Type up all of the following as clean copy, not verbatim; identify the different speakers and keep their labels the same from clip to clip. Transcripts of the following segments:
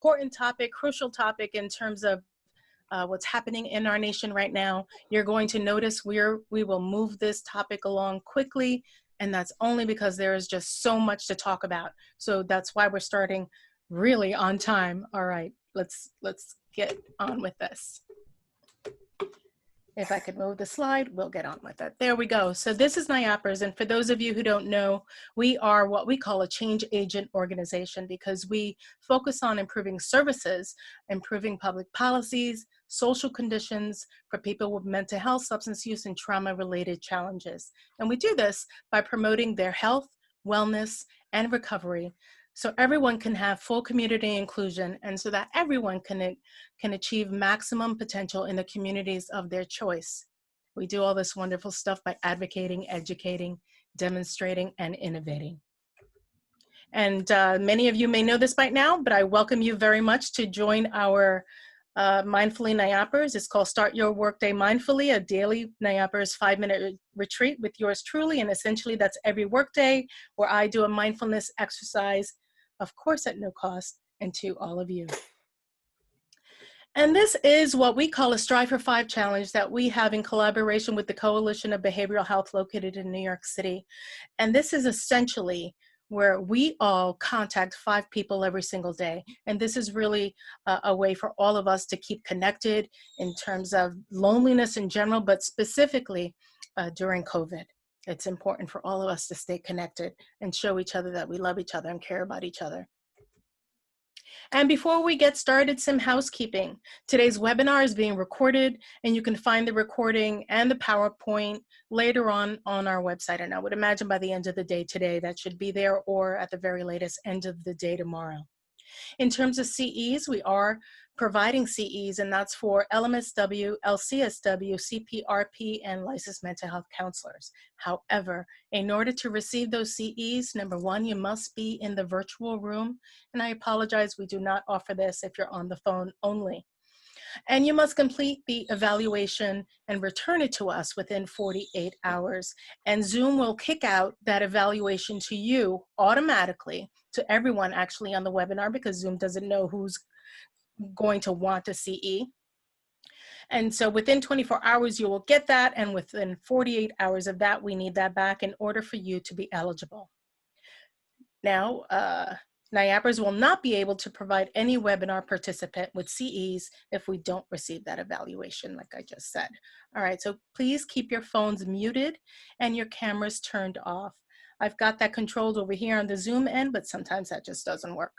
Speaker 1: important topic, crucial topic in terms of what's happening in our nation right now. You're going to notice we will move this topic along quickly, and that's only because there is just so much to talk about. So that's why we're starting really on time. All right, let's get on with this. If I could move the slide, we'll get on with it. There we go. So this is NIAPRS, and for those of you who don't know, we are what we call a change agent organization because we focus on improving services, improving public policies, social conditions for people with mental health, substance use, and trauma-related challenges. And we do this by promoting their health, wellness, and recovery so everyone can have full community inclusion and so that everyone can achieve maximum potential in the communities of their choice. We do all this wonderful stuff by advocating, educating, demonstrating, and innovating. And many of you may know this by now, but I welcome you very much to join our Mindfully NIAPRS. It's called Start Your Workday Mindfully, a daily NIAPRS 5-minute retreat with yours truly. And essentially that's every workday where I do a mindfulness exercise, of course at no cost, and to all of you. And this is what we call a Strive for 5 challenge that we have in collaboration with the Coalition of Behavioral Health located in New York City. And this is essentially where we all contact 5 people every single day. And this is really a way for all of us to keep connected in terms of loneliness in general, but specifically during COVID. It's important for all of us to stay connected and show each other that we love each other and care about each other. And before we get started, some housekeeping. Today's webinar is being recorded, and you can find the recording and the PowerPoint later on our website. And I would imagine by the end of the day today, that should be there, or at the very latest end of the day tomorrow. In terms of CEs, we are providing CEs, and that's for LMSW, LCSW, CPRP, and licensed mental health counselors. However, in order to receive those CEs, number one, you must be in the virtual room. And I apologize, we do not offer this if you're on the phone only. And you must complete the evaluation and return it to us within 48 hours. And Zoom will kick out that evaluation to you automatically, to everyone actually on the webinar, because Zoom doesn't know who's going to want a CE. And so within 24 hours, you will get that. And within 48 hours of that, we need that back in order for you to be eligible. Now, NIAPRS will not be able to provide any webinar participant with CEs if we don't receive that evaluation, like I just said. All right, so please keep your phones muted and your cameras turned off. I've got that controlled over here on the Zoom end, but sometimes that just doesn't work.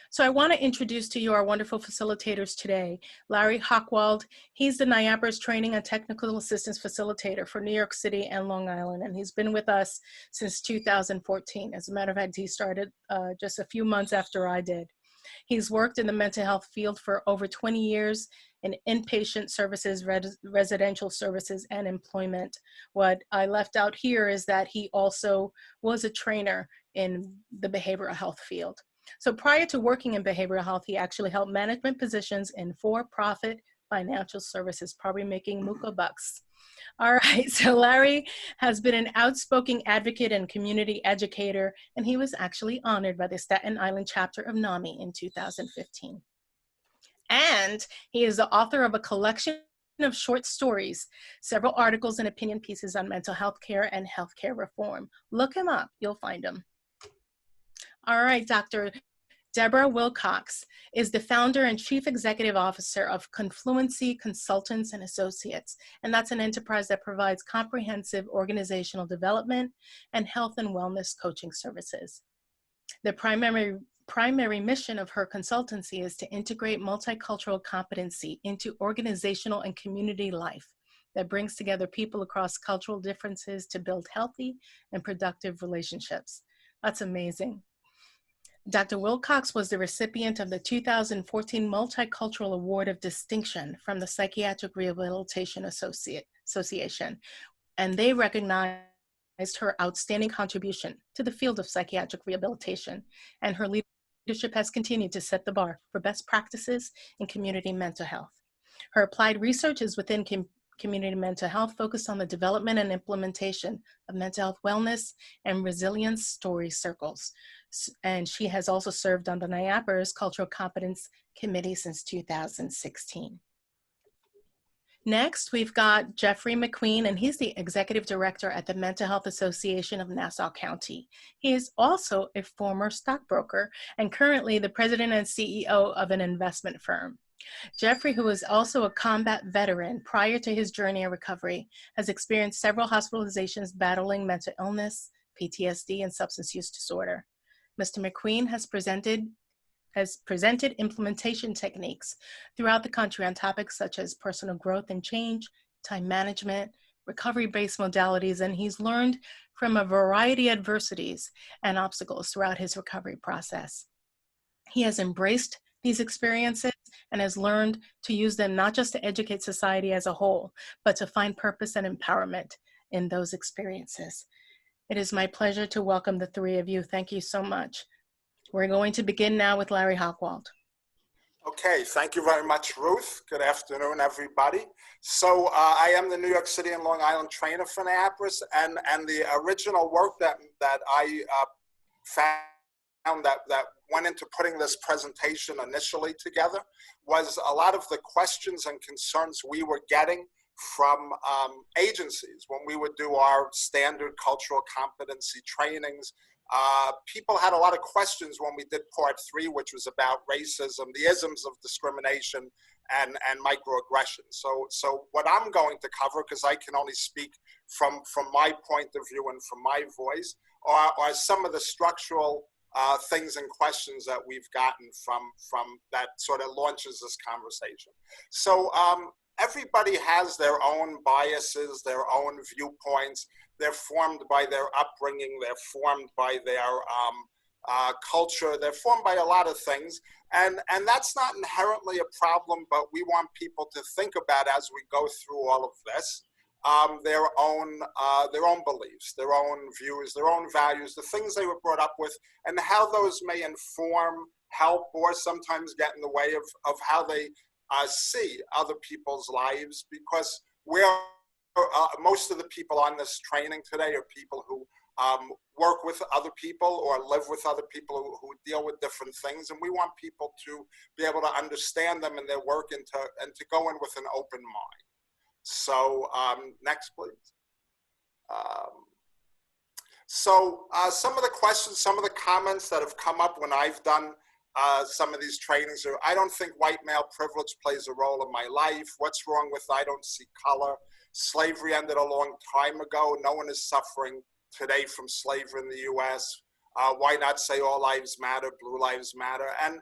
Speaker 1: So I want to introduce to you our wonderful facilitators today. Larry Hockwald, he's the NIAPRS Training and Technical Assistance Facilitator for New York City and Long Island, and he's been with us since 2014. As a matter of fact, he started just a few months after I did. He's worked in the mental health field for over 20 years in inpatient services, residential services, and employment. What I left out here is that he also was a trainer in the behavioral health field. So prior to working in behavioral health, he actually held management positions in for-profit financial services, probably making muka bucks. All right, so Larry has been an outspoken advocate and community educator, and he was actually honored by the Staten Island chapter of NAMI in 2015. And he is the author of a collection of short stories, several articles and opinion pieces on mental health care and healthcare reform. Look him up, you'll find him. All right, Dr. Deborah Wilcox is the founder and chief executive officer of Confluency Consultants and Associates, and that's an enterprise that provides comprehensive organizational development and health and wellness coaching services. The primary mission of her consultancy is to integrate multicultural competency into organizational and community life that brings together people across cultural differences to build healthy and productive relationships. That's amazing. Dr. Wilcox was the recipient of the 2014 Multicultural Award of Distinction from the Psychiatric Rehabilitation Association, and they recognized her outstanding contribution to the field of psychiatric rehabilitation, and her leadership has continued to set the bar for best practices in community mental health. Her applied research is within community mental health focused on the development and implementation of mental health wellness and resilience story circles. And she has also served on the NIAPR's Cultural Competence Committee since 2016. Next, we've got Jeffrey McQueen, and he's the Executive Director at the Mental Health Association of Nassau County. He is also a former stockbroker and currently the President and CEO of an investment firm. Jeffrey, who is also a combat veteran prior to his journey of recovery, has experienced several hospitalizations battling mental illness, PTSD, and substance use disorder. Mr. McQueen has presented implementation techniques throughout the country on topics such as personal growth and change, time management, recovery-based modalities, and he's learned from a variety of adversities and obstacles throughout his recovery process. He has embraced these experiences and has learned to use them not just to educate society as a whole, but to find purpose and empowerment in those experiences. It is my pleasure to welcome the three of you. Thank you so much. We're going to begin now with Larry Hochwald.
Speaker 2: Okay, thank you very much, Ruth. Good afternoon, everybody. So I am the New York City and Long Island trainer for NIAPRS, and the original work that I found that went into putting this presentation initially together was a lot of the questions and concerns we were getting from agencies when we would do our standard cultural competency trainings. People had a lot of questions when we did part 3, which was about racism, the isms of discrimination, and microaggression. So what I'm going to cover, because I can only speak from my point of view and from my voice, are some of the structural things and questions that we've gotten from that sort of launches this conversation. So everybody has their own biases, their own viewpoints. They're formed by their upbringing. They're formed by their culture. They're formed by a lot of things. And that's not inherently a problem, but we want people to think about as we go through all of this, their own beliefs, their own views, their own values, the things they were brought up with, and how those may inform, help, or sometimes get in the way of how they see other people's lives, because most of the people on this training today are people who work with other people or live with other people who deal with different things, and we want people to be able to understand them and their work and to go in with an open mind. So next, please. Some of the questions, some of the comments that have come up when I've done some of these trainings are, I don't think white male privilege plays a role in my life. What's wrong with I don't see color? Slavery ended a long time ago. No one is suffering today from slavery in the U.S. Why not say all lives matter, blue lives matter? And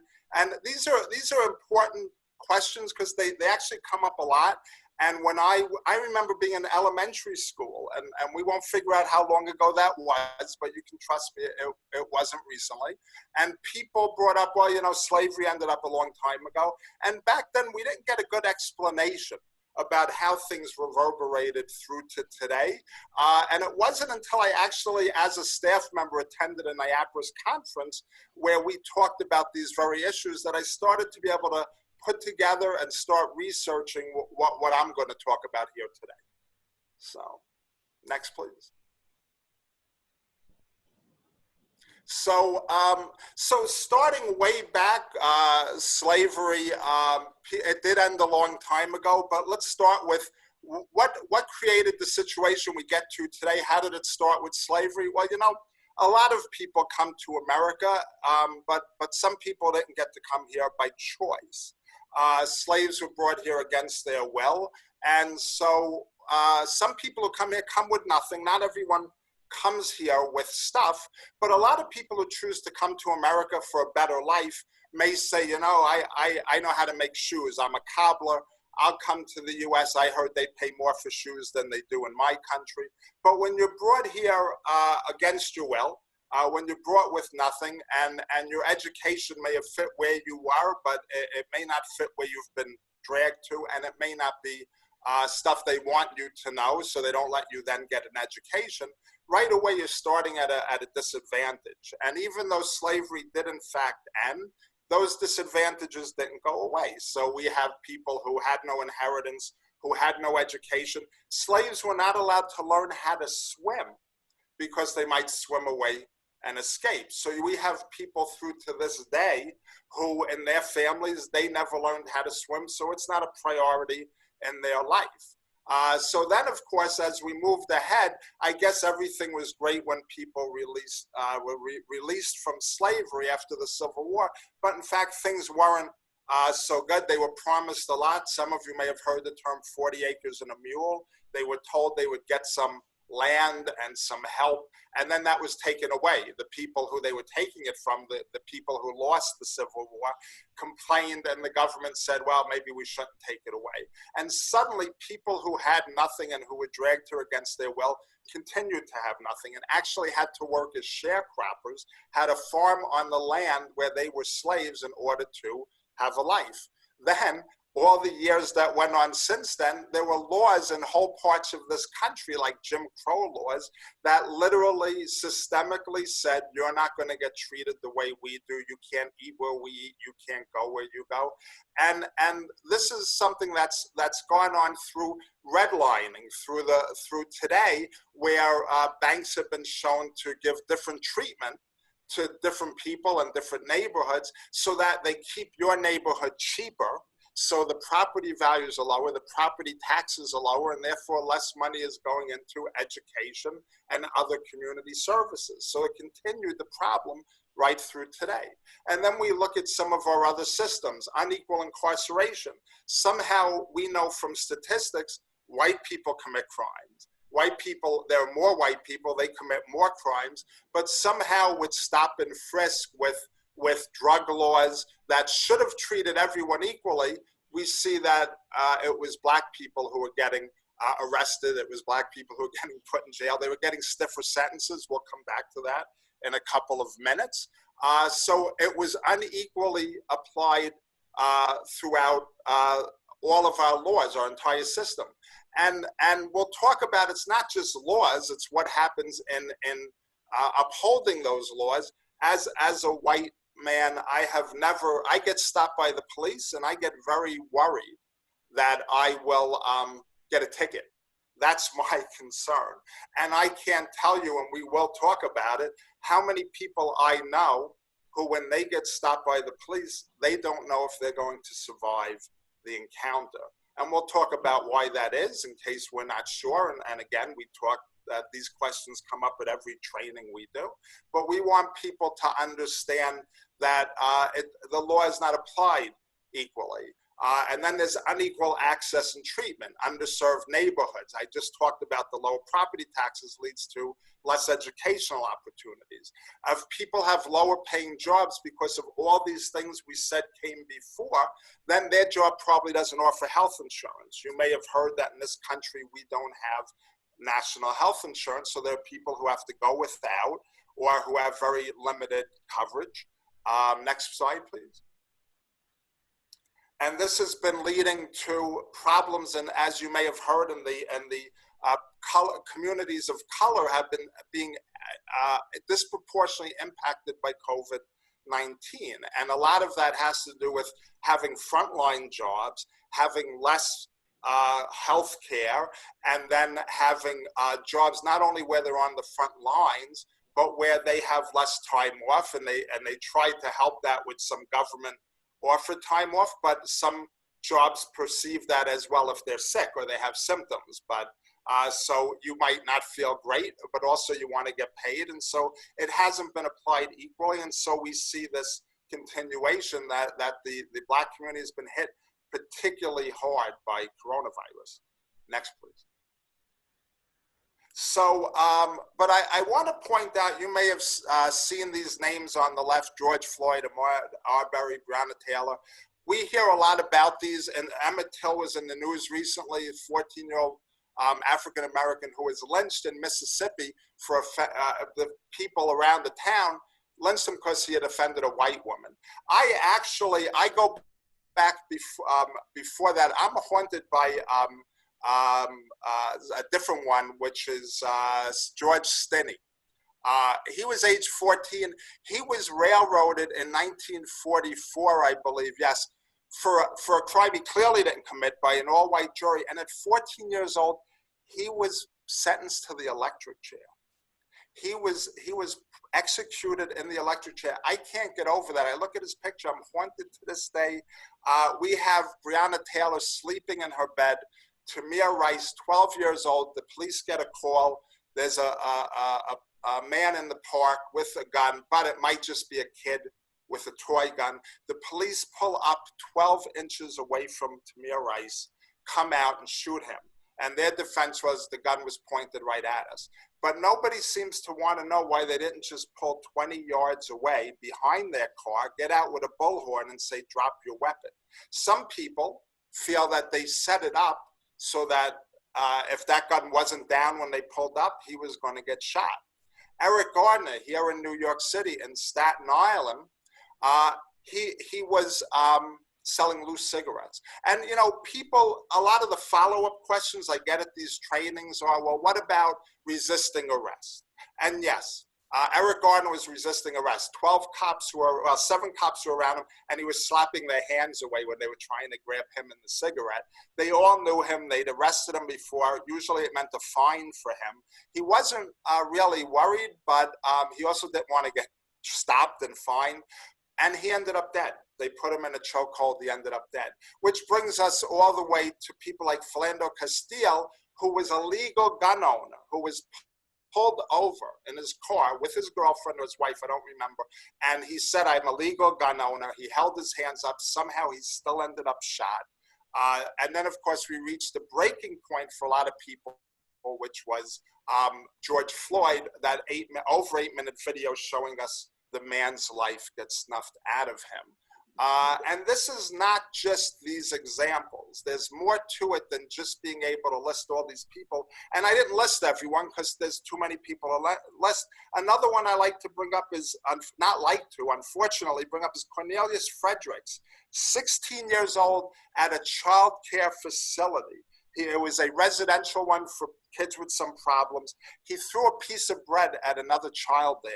Speaker 2: these are important questions because they actually come up a lot. And when I remember being in elementary school, and we won't figure out how long ago that was, but you can trust me, it wasn't recently. And people brought up, well, you know, slavery ended up a long time ago. And back then we didn't get a good explanation about how things reverberated through to today. And it wasn't until I actually, as a staff member, attended a NIAPRS conference where we talked about these very issues that I started to be able to put together and start researching what I'm going to talk about here today. So, next, please. So, starting way back, slavery, it did end a long time ago, but let's start with what created the situation we get to today. How did it start with slavery? Well, you know, a lot of people come to America, but some people didn't get to come here by choice. Slaves were brought here against their will, and so some people who come here come with nothing. Not everyone comes here with stuff, but a lot of people who choose to come to America for a better life may say, you know, I know how to make shoes. I'm a cobbler. I'll come to the U.S. I heard they pay more for shoes than they do in my country. But when you're brought here against your will, when you're brought with nothing, and your education may have fit where you are, but it may not fit where you've been dragged to, and it may not be stuff they want you to know, so they don't let you then get an education. Right away, you're starting at a disadvantage. And even though slavery did in fact end, those disadvantages didn't go away. So we have people who had no inheritance, who had no education. Slaves were not allowed to learn how to swim because they might swim away and escape. So we have people through to this day who in their families, they never learned how to swim, so it's not a priority in their life. So then, of course, as we moved ahead, I guess everything was great when people were released from slavery after the Civil War. But in fact, things weren't so good. They were promised a lot. Some of you may have heard the term 40 acres and a mule. They were told they would get some land and some help, and then that was taken away. The people who they were taking it from, the people who lost the Civil War, complained, and the government said, well, maybe we shouldn't take it away. And suddenly people who had nothing and who were dragged here against their will continued to have nothing and actually had to work as sharecroppers, had a farm on the land where they were slaves in order to have a life. Then all the years that went on since then, there were laws in whole parts of this country, like Jim Crow laws, that literally systemically said, you're not going to get treated the way we do. You can't eat where we eat. You can't go where you go. And this is something that's gone on through redlining, through today, where banks have been shown to give different treatment to different people in different neighborhoods so that they keep your neighborhood cheaper. So the property values are lower, the property taxes are lower, and therefore less money is going into education and other community services. So it continued the problem right through today. And then we look at some of our other systems, unequal incarceration. Somehow we know from statistics, white people commit crimes. White people, there are more white people, they commit more crimes, but somehow with stop and frisk, with drug laws that should have treated everyone equally, we see that it was black people who were getting arrested. It was black people who were getting put in jail. They were getting stiffer sentences. We'll come back to that in a couple of minutes. So it was unequally applied throughout all of our laws, our entire system. And we'll talk about it's not just laws, it's what happens in upholding those laws. As a white man, I get stopped by the police and I get very worried that I will get a ticket. That's my concern. And I can't tell you, and we will talk about it, how many people I know who when they get stopped by the police, they don't know if they're going to survive the encounter. And we'll talk about why that is in case we're not sure. And again, we talk that these questions come up at every training we do. But we want people to understand that the law is not applied equally. And then there's unequal access and treatment, underserved neighborhoods. I just talked about the lower property taxes leads to less educational opportunities. If people have lower paying jobs because of all these things we said came before, then their job probably doesn't offer health insurance. You may have heard that in this country we don't have national health insurance, so there are people who have to go without or who have very limited coverage. Next slide, please. And this has been leading to problems, and as you may have heard, in the communities of color have been being disproportionately impacted by COVID-19. And a lot of that has to do with having frontline jobs, having less health care, and then having jobs not only where they're on the front lines, but where they have less time off, and they try to help that with some government offered time off, but some jobs perceive that as well if they're sick or they have symptoms. But so you might not feel great, but also you want to get paid. And so it hasn't been applied equally. And so we see this continuation that the Black community has been hit particularly hard by coronavirus. Next, please. So, but I want to point out, you may have seen these names on the left, George Floyd, Ahmaud Arbery, Breonna Taylor. We hear a lot about these, and Emmett Till was in the news recently, a 14-year-old African-American who was lynched in Mississippi for the people around the town, lynched him because he had offended a white woman. I go back before that. I'm haunted by a different one, which is George Stinney. He was age 14. He was railroaded in 1944, I believe, yes, for a crime he clearly didn't commit by an all-white jury. And at 14 years old, he was sentenced to the electric chair. He was executed in the electric chair. I can't get over that. I look at his picture. I'm haunted to this day. We have Breonna Taylor sleeping in her bed. Tamir Rice, 12 years old. The police get a call. There's a man in the park with a gun, but it might just be a kid with a toy gun. The police pull up 12 inches away from Tamir Rice, come out and shoot him. And their defense was the gun was pointed right at us. But nobody seems to want to know why they didn't just pull 20 yards away behind their car, get out with a bullhorn and say, drop your weapon. Some people feel that they set it up so that if that gun wasn't down when they pulled up, he was going to get shot. Eric Garner here in New York City in Staten Island, he was selling loose cigarettes. And, you know, people, a lot of the follow-up questions I get at these trainings are, well, what about resisting arrest? And yes, Eric Garner was resisting arrest. 7 cops were around him, and he was slapping their hands away when they were trying to grab him in the cigarette. They all knew him. They'd arrested him before. Usually it meant a fine for him. He wasn't really worried, but he also didn't want to get stopped and fined. And he ended up dead. They put him in a chokehold. He ended up dead. Which brings us all the way to people like Philando Castile, who was a legal gun owner, who was pulled over in his car with his girlfriend or his wife, I don't remember. And he said, I'm a legal gun owner. He held his hands up. Somehow he still ended up shot. And then, of course, we reached the breaking point for a lot of people, which was George Floyd, that over 8-minute video showing us the man's life get snuffed out of him. And this is not just these examples. There's more to it than just being able to list all these people. And I didn't list everyone because there's too many people to list. Another one I like to bring up is, unfortunately, bring up is Cornelius Fredericks, 16 years old at a child care facility. It was a residential one for kids with some problems. He threw a piece of bread at another child there,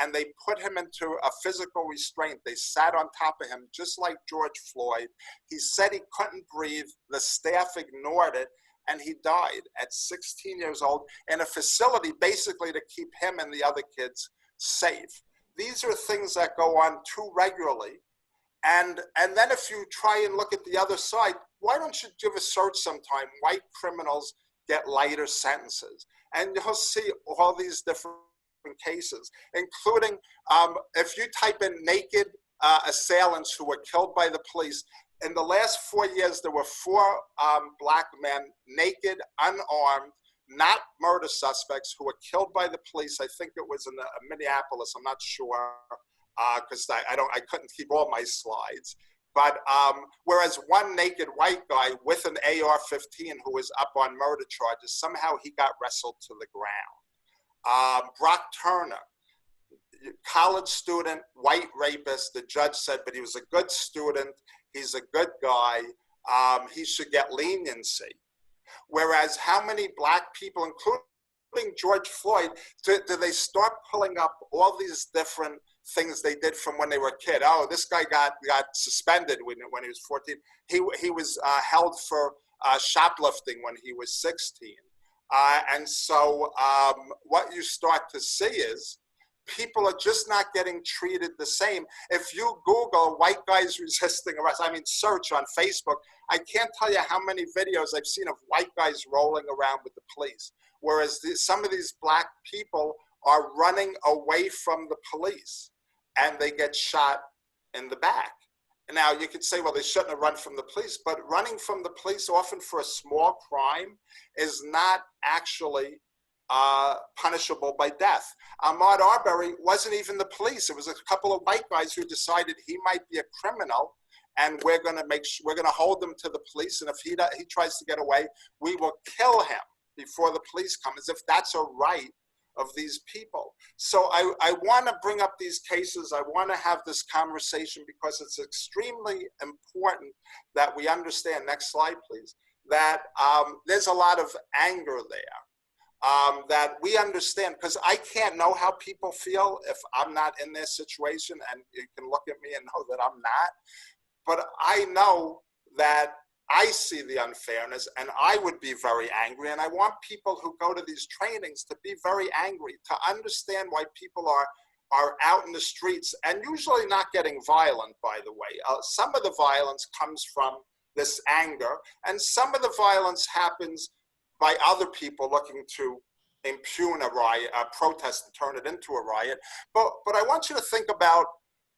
Speaker 2: and they put him into a physical restraint. They sat on top of him, just like George Floyd. He said he couldn't breathe. The staff ignored it, and he died at 16 years old in a facility basically to keep him and the other kids safe. These are things that go on too regularly. And then if you try and look at the other side, why don't you give a search sometime? White criminals get lighter sentences. And you'll see all these different cases, including if you type in naked assailants who were killed by the police, in the last 4 years, there were 4 black men, naked, unarmed, not murder suspects, who were killed by the police. I think it was in Minneapolis, I'm not sure, because I couldn't keep all my slides. But whereas one naked white guy with an AR-15 who was up on murder charges, somehow he got wrestled to the ground. Brock Turner, college student, white rapist, the judge said, but he was a good student, he's a good guy, he should get leniency. Whereas how many black people, including George Floyd, do they start pulling up all these different things they did from when they were a kid? Oh, this guy got suspended when he was 14. He was held for shoplifting when he was 16. And so what you start to see is people are just not getting treated the same. If you Google white guys resisting arrest, I mean, search on Facebook, I can't tell you how many videos I've seen of white guys rolling around with the police. Whereas some of these black people are running away from the police and they get shot in the back. Now, you could say, well, they shouldn't have run from the police, but running from the police often for a small crime is not actually punishable by death. Ahmaud Arbery wasn't even the police. It was a couple of white guys who decided he might be a criminal, and we're going to hold him to the police, and if he tries to get away, we will kill him before the police come, as if that's a right of these people. So I want to bring up these cases. I want to have this conversation because it's extremely important that we understand, next slide please, that there's a lot of anger there, that we understand, because I can't know how people feel if I'm not in their situation, and you can look at me and know that I'm not. but I know that I see the unfairness and I would be very angry. And I want people who go to these trainings to be very angry, to understand why people are out in the streets and usually not getting violent, by the way. Some of the violence comes from this anger, and some of the violence happens by other people looking to impugn a riot, a protest, and turn it into a riot. But I want you to think about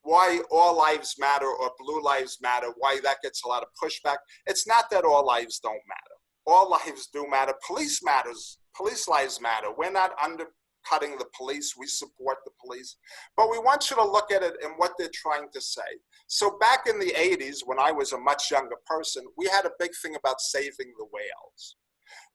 Speaker 2: why all lives matter or blue lives matter, why that gets a lot of pushback. It's not that all lives don't matter. All lives do matter. Police matters. Police lives matter. We're not undercutting the police. We support the police. But we want you to look at it and what they're trying to say. So back in the 80s, when I was a much younger person, we had a big thing about saving the whales.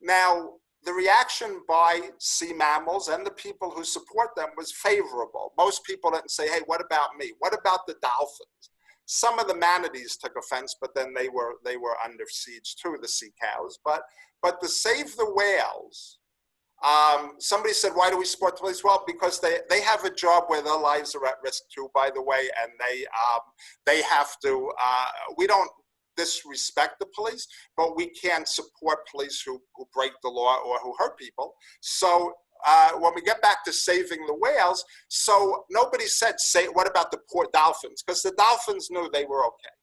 Speaker 2: Now, the reaction by sea mammals and the people who support them was favorable. Most people didn't say, hey, what about me? What about the dolphins? Some of the manatees took offense, but then they were under siege too, the sea cows. But to save the whales, somebody said, why do we support the police? Well, because they have a job where their lives are at risk too, by the way, and they have to, we don't disrespect the police, but we can't support police who break the law or who hurt people. So when we get back to saving the whales, so nobody said, what about the poor dolphins? Because the dolphins knew they were okay.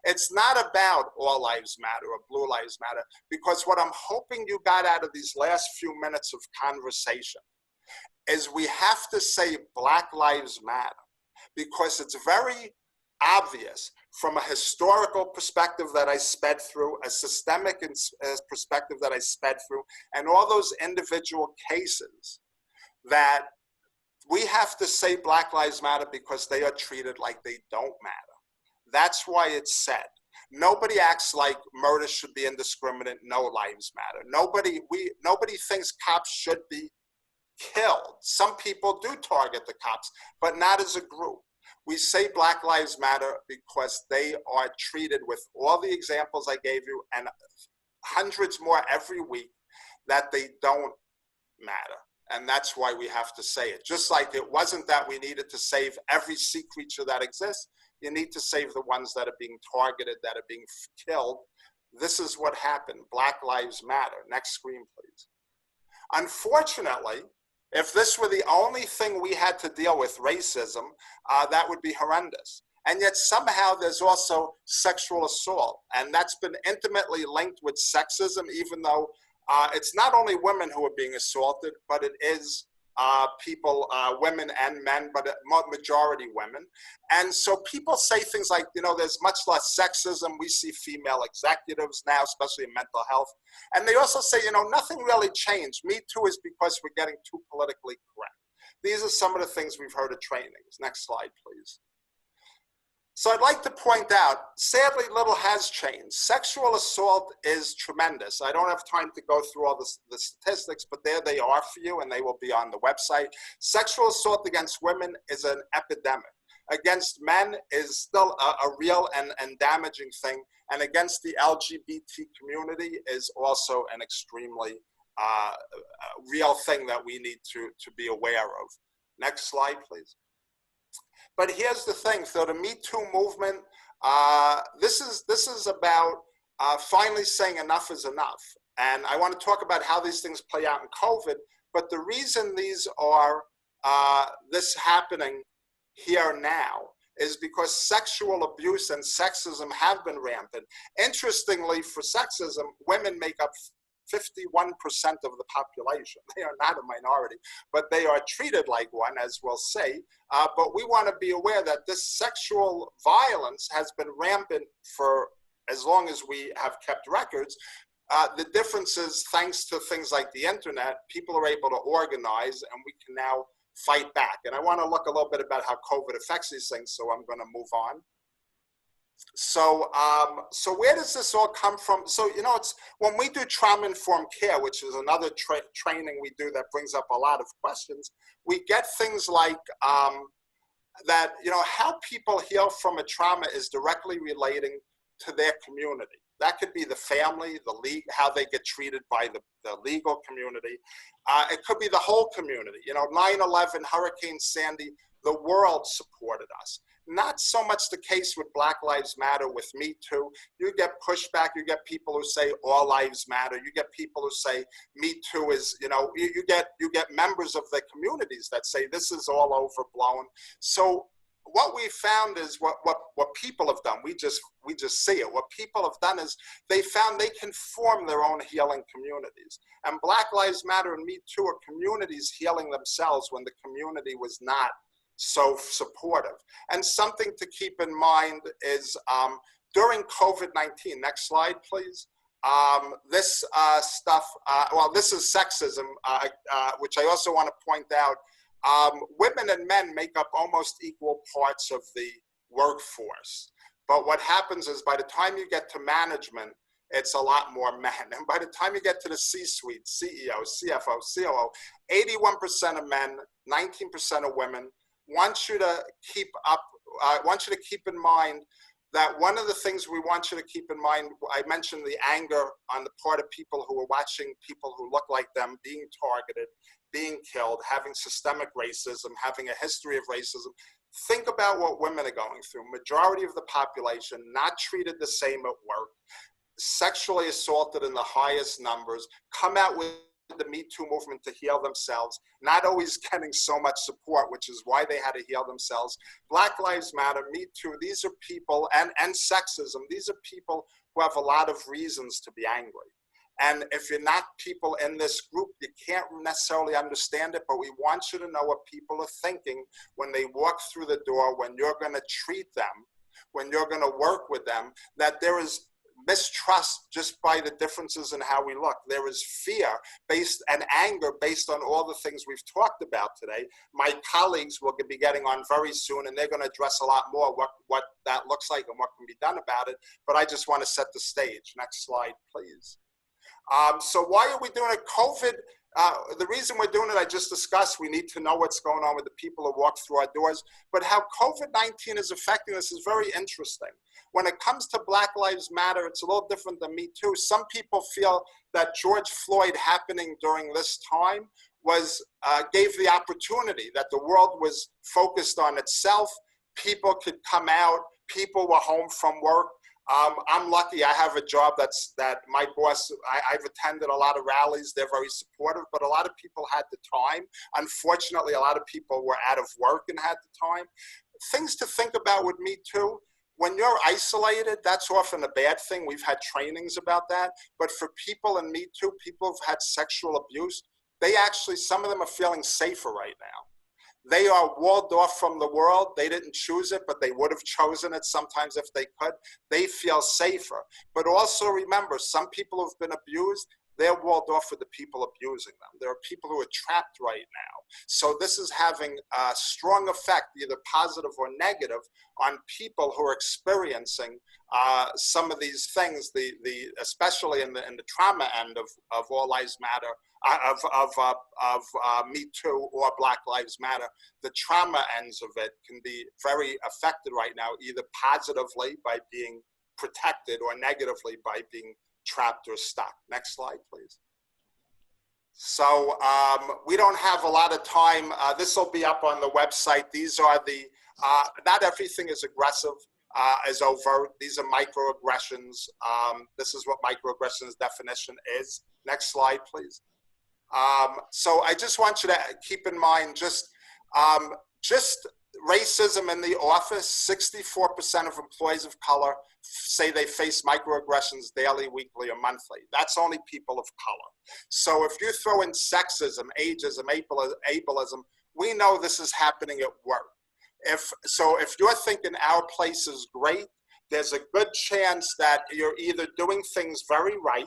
Speaker 2: It's not about all lives matter or blue lives matter, because what I'm hoping you got out of these last few minutes of conversation is we have to say Black lives matter, because it's very obvious from a historical perspective that I sped through, a systemic perspective that I sped through, and all those individual cases, that we have to say Black lives matter because they are treated like they don't matter. That's why it's said. Nobody acts like murder should be indiscriminate, no lives matter. Nobody thinks cops should be killed. Some people do target the cops, but not as a group. We say Black lives matter because they are treated with all the examples I gave you and hundreds more every week that they don't matter. And that's why we have to say it. Just like it wasn't that we needed to save every sea creature that exists, you need to save the ones that are being targeted, that are being killed. This is what happened. Black lives matter. Next screen, please. Unfortunately, if this were the only thing we had to deal with, racism, that would be horrendous. And yet somehow there's also sexual assault. And that's been intimately linked with sexism, even though it's not only women who are being assaulted, but it is people, women and men, but majority women. And so people say things like, you know, there's much less sexism. We see female executives now, especially in mental health. And they also say, you know, nothing really changed. Me Too is because we're getting too politically correct. These are some of the things we've heard at trainings. Next slide, please. So I'd like to point out, sadly, little has changed. Sexual assault is tremendous. I don't have time to go through all the statistics, but there they are for you, and they will be on the website. Sexual assault against women is an epidemic. Against men is still a real and damaging thing, and against the LGBT community is also an extremely real thing that we need to be aware of. Next slide, please. But here's the thing, so the Me Too movement, this is about finally saying enough is enough. And I want to talk about how these things play out in COVID, but the reason these are, this happening here now is because sexual abuse and sexism have been rampant. Interestingly, for sexism, women make up 51% of the population. They are not a minority, but they are treated like one, as we'll say. But we want to be aware that this sexual violence has been rampant for as long as we have kept records. The difference is, thanks to things like the internet, people are able to organize, and we can now fight back. And I want to look a little bit about how COVID affects these things, so I'm going to move on. So, so where does this all come from? So, you know, it's when we do trauma-informed care, which is another training we do that brings up a lot of questions, we get things like that, you know, how people heal from a trauma is directly relating to their community. That could be the family, the league, how they get treated by the legal community. It could be the whole community. You know, 9/11, Hurricane Sandy, the world supported us. Not so much the case with Black Lives Matter, with Me Too. You get pushback, you get people who say all lives matter, you get people who say Me Too is, you get members of the communities that say this is all overblown. So what we found is what people have done, we just see it. What people have done is they found they can form their own healing communities. And Black Lives Matter and Me Too are communities healing themselves when the community was not so supportive. And something to keep in mind is during COVID-19, next slide, please. This stuff, well, this is sexism, which I also want to point out. Women and men make up almost equal parts of the workforce. But what happens is by the time you get to management, it's a lot more men. And by the time you get to the C-suite, CEO, CFO, COO, 81% of men, 19% of women. Want you to keep in mind that one of the things we want you to keep in mind, I mentioned the anger on the part of people who are watching people who look like them being targeted, being killed, having systemic racism, having a history of racism. Think about what women are going through. Majority of the population not treated the same at work, sexually assaulted in the highest numbers, come out with the Me Too movement to heal themselves, not always getting so much support, which is why they had to heal themselves. Black Lives Matter, Me Too, these are people, and sexism, these are people who have a lot of reasons to be angry. And if you're not people in this group, you can't necessarily understand it, but we want you to know what people are thinking when they walk through the door, when you're going to treat them, when you're going to work with them, that there is mistrust just by the differences in how we look. There is fear based and anger based on all the things we've talked about today. My colleagues will be getting on very soon, and they're going to address a lot more what that looks like and what can be done about it. But I just want to set the stage. Next slide, please. So why are we doing it? COVID, the reason we're doing it, I just discussed. We need to know what's going on with the people who walk through our doors. But how COVID-19 is affecting us is very interesting. When it comes to Black Lives Matter, it's a little different than Me Too. Some people feel that George Floyd happening during this time was gave the opportunity, that the world was focused on itself. People could come out. People were home from work. I'm lucky. I have a job that my boss, I've attended a lot of rallies. They're very supportive, but a lot of people had the time. Unfortunately, a lot of people were out of work and had the time. Things to think about with Me Too. When you're isolated, that's often a bad thing. We've had trainings about that. But for people in Me Too, people who've had sexual abuse, they actually, some of them are feeling safer right now. They are walled off from the world. They didn't choose it, but they would have chosen it sometimes if they could. They feel safer. But also remember, some people who've been abused, they're walled off with the people abusing them. There are people who are trapped right now. So this is having a strong effect, either positive or negative, on people who are experiencing some of these things, especially in the trauma end of All Lives Matter, of Me Too or Black Lives Matter. The trauma ends of it can be very affected right now, either positively by being protected or negatively by being trapped or stuck. Next slide, please. So we don't have a lot of time. This will be up on the website. These are the, not everything is aggressive, is overt. These are microaggressions. This is what microaggressions definition is. Next slide, please. So I just want you to keep in mind just racism in the office. 64% of employees of color say they face microaggressions daily, weekly, or monthly. That's only people of color. So if you throw in sexism, ageism, ableism, we know this is happening at work. If you're thinking our place is great, there's a good chance that you're either doing things very right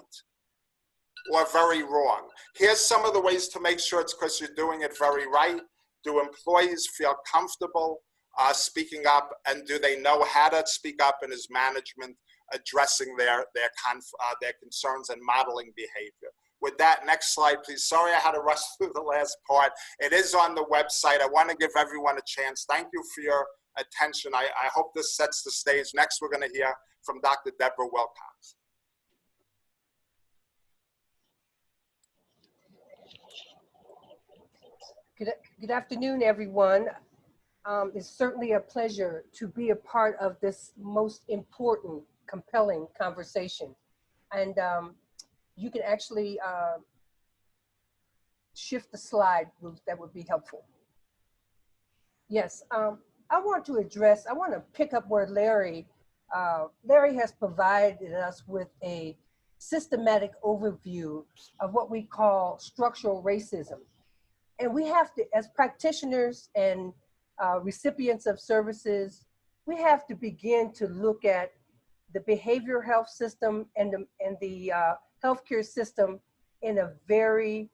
Speaker 2: or very wrong. Here's some of the ways to make sure it's because you're doing it very right. Do employees feel comfortable speaking up, and do they know how to speak up, and is management addressing their concerns and modeling behavior? With that, next slide, please. Sorry I had to rush through the last part. It is on the website. I want to give everyone a chance. Thank you for your attention. I hope this sets the stage. Next, we're going to hear from Dr. Deborah Wilcox.
Speaker 3: Good afternoon, everyone. It's certainly a pleasure to be a part of this most important, compelling conversation. And you can actually shift the slide, Ruth, that would be helpful. Yes, I want to pick up where Larry has provided us with a systematic overview of what we call structural racism. And we have to, as practitioners and recipients of services, we have to begin to look at the behavioral health system and the healthcare system in a very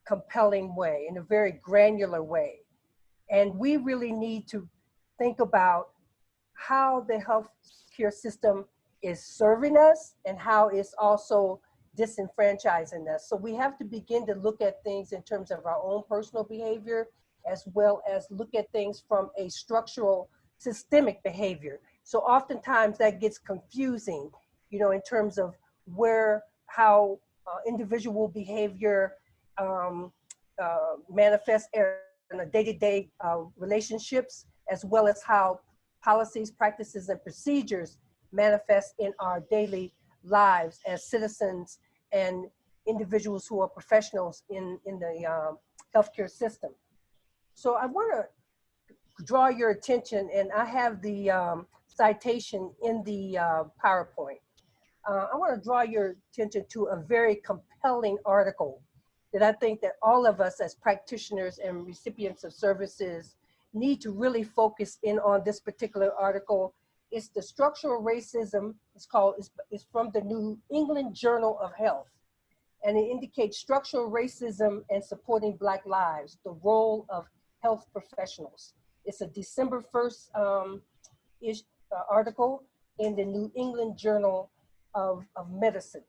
Speaker 3: compelling way, in a very granular way. And we really need to think about how the healthcare system is serving us and how it's also disenfranchising us. So we have to begin to look at things in terms of our own personal behavior, as well as look at things from a structural systemic behavior. So oftentimes that gets confusing, you know, in terms of how individual behavior manifests in a day-to-day relationships, as well as how policies, practices, and procedures manifest in our daily lives as citizens and individuals who are professionals in the healthcare system. So I want to draw your attention, and I have the citation in the PowerPoint. I want to draw your attention to a very compelling article that I think that all of us as practitioners and recipients of services need to really focus in on. This particular article. It's the structural racism. It's from the New England Journal of Health. And it indicates structural racism and supporting Black lives, the role of health professionals. It's a December 1st article in the New England Journal of Medicine.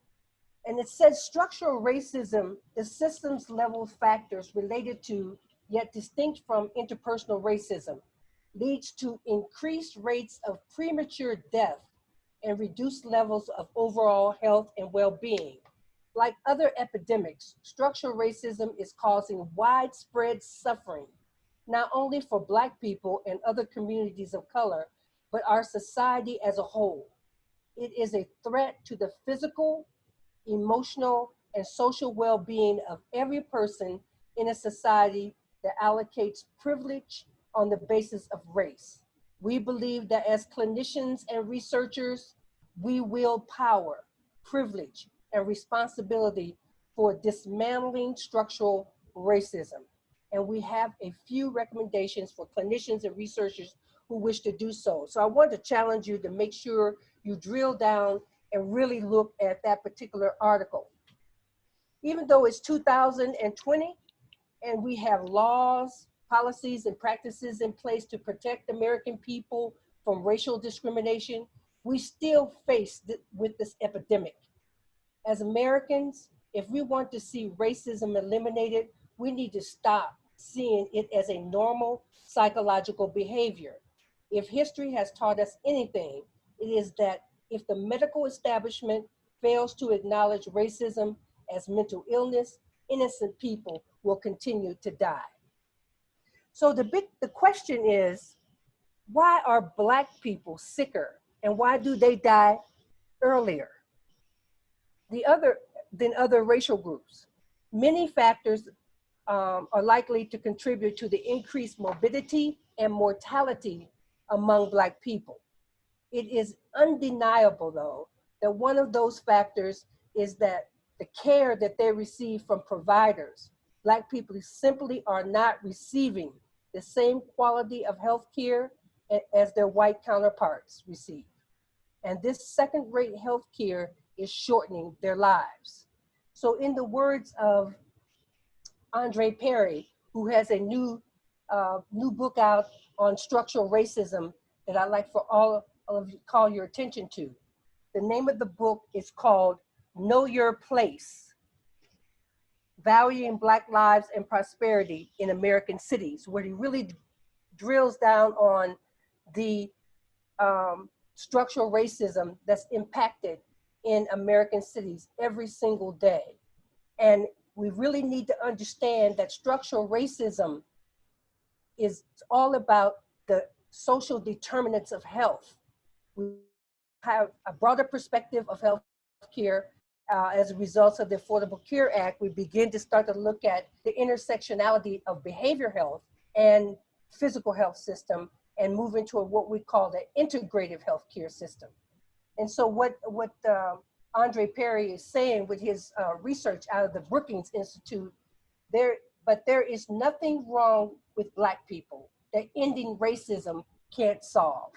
Speaker 3: And it says structural racism is systems level factors related to, yet distinct from interpersonal racism, leads to increased rates of premature death and reduced levels of overall health and well-being. Like other epidemics, structural racism is causing widespread suffering, not only for Black people and other communities of color, but our society as a whole. It is a threat to the physical, emotional, and social well-being of every person in a society that allocates privilege on the basis of race. We believe that as clinicians and researchers, we wield power, privilege, and responsibility for dismantling structural racism. And we have a few recommendations for clinicians and researchers who wish to do so. So I want to challenge you to make sure you drill down and really look at that particular article. Even though it's 2020 and we have laws, policies, and practices in place to protect American people from racial discrimination, we still face with this epidemic. As Americans, if we want to see racism eliminated, we need to stop seeing it as a normal psychological behavior. If history has taught us anything, it is that if the medical establishment fails to acknowledge racism as mental illness, innocent people will continue to die. So the question is, why are Black people sicker and why do they die earlier than other racial groups? Many factors are likely to contribute to the increased morbidity and mortality among Black people. It is undeniable, though, that one of those factors is that the care that they receive from providers, Black people simply are not receiving the same quality of health care as their white counterparts receive. And this second-rate health care is shortening their lives. So in the words of Andre Perry, who has a new book out on structural racism that I'd like for all of you to call your attention to. The name of the book is called Know Your Place, Valuing Black Lives and Prosperity in American Cities, where he really drills down on the structural racism that's impacted in American cities every single day. And we really need to understand that structural racism is all about the social determinants of health. We have a broader perspective of health care. As a result of the Affordable Care Act, we begin to start to look at the intersectionality of behavioral health and physical health system and move into what we call the integrative healthcare system. And so what Andre Perry is saying with his research out of the Brookings Institute, there is nothing wrong with Black people that ending racism can't solve.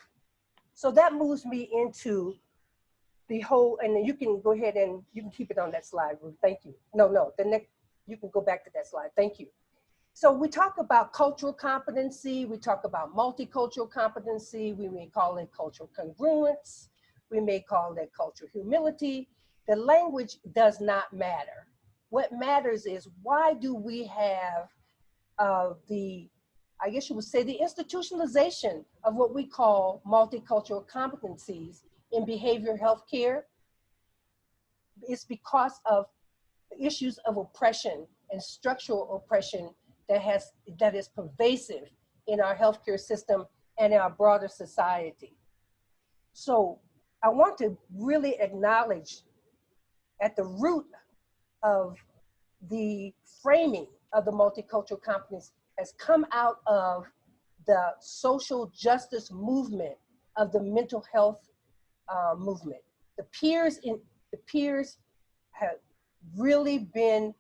Speaker 3: So that moves me into the whole, and you can go ahead and you can keep it on that slide, Ruth. Thank you. No, the next, you can go back to that slide. Thank you. So we talk about cultural competency, we talk about multicultural competency, we may call it cultural congruence, we may call it cultural humility. The language does not matter. What matters is, why do we have I guess you would say, the institutionalization of what we call multicultural competencies in behavioral health care? It's because of issues of oppression and structural oppression that is pervasive in our healthcare system and in our broader society. So I want to really acknowledge at the root of the framing of the multicultural competence has come out of the social justice movement of the mental health movement. The peers have really been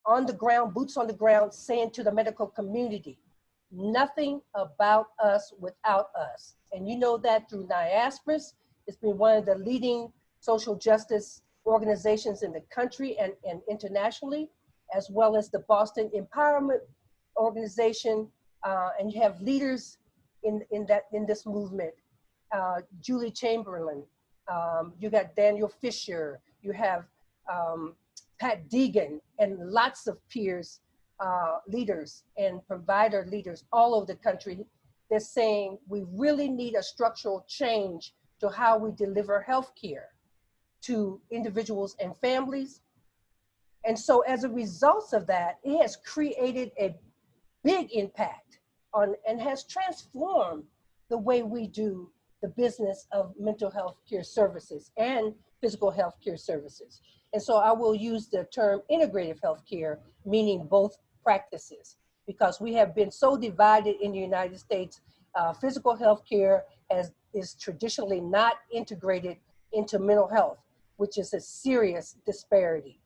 Speaker 3: on the ground, boots on the ground, saying to the medical community, nothing about us without us. And you know that through NIASPRIS. It's been one of the leading social justice organizations in the country and internationally, as well as the Boston Empowerment Organization. And you have leaders in this movement. Julie Chamberlain, you got Daniel Fisher, you have Pat Deegan, and lots of peers, leaders and provider leaders all over the country. They're saying we really need a structural change to how we deliver healthcare to individuals and families. And so as a result of that, it has created a big impact on and has transformed the way we do the business of mental health care services and physical health care services. And so I will use the term integrative health care, meaning both practices, because we have been so divided in the United States. Physical health care is traditionally not integrated into mental health, which is a serious disparity.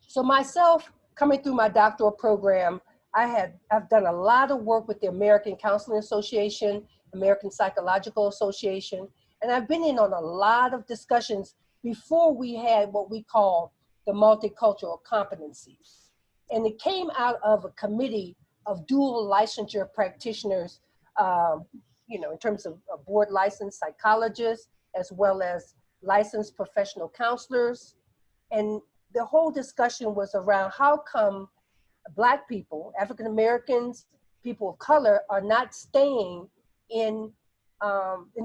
Speaker 3: So myself, coming through my doctoral program, I've done a lot of work with the American Counseling Association, American Psychological Association, and I've been in on a lot of discussions before we had what we call the multicultural competencies. And it came out of a committee of dual licensure practitioners, in terms of board licensed psychologists, as well as licensed professional counselors. And the whole discussion was around how come Black people, African Americans, people of color are not staying in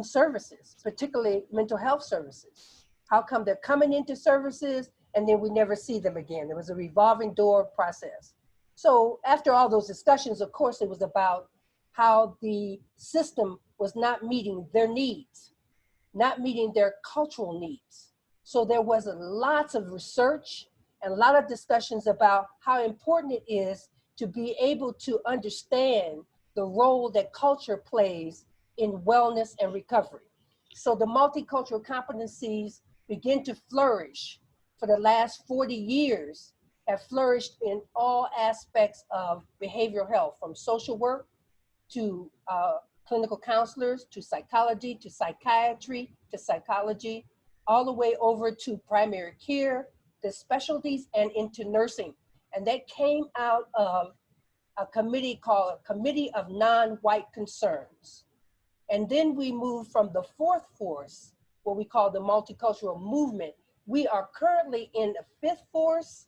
Speaker 3: services, particularly mental health services. How come they're coming into services and then we never see them again? There was a revolving door process. So after all those discussions, of course, it was about how the system was not meeting their needs, not meeting their cultural needs. So there was lots of research and a lot of discussions about how important it is to be able to understand the role that culture plays in wellness and recovery. So the multicultural competencies begin to flourish for the last 40 years, have flourished in all aspects of behavioral health, from social work to clinical counselors, to psychology, to psychiatry, to psychology, all the way over to primary care, the specialties, and into nursing. And that came out of a committee called a Committee of Non-White Concerns. And then we moved from the fourth force, what we call the multicultural movement. We are currently in the fifth force.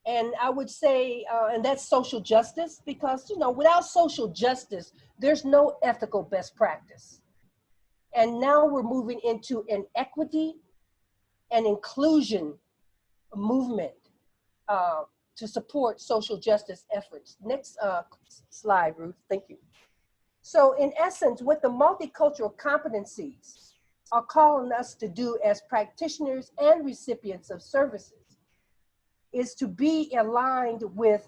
Speaker 3: And I would say, and that's social justice, because without social justice, there's no ethical best practice. And now we're moving into an equity and inclusion movement to support social justice efforts. Next slide, Ruth, thank you. So in essence, what the multicultural competencies are calling us to do as practitioners and recipients of services is to be aligned with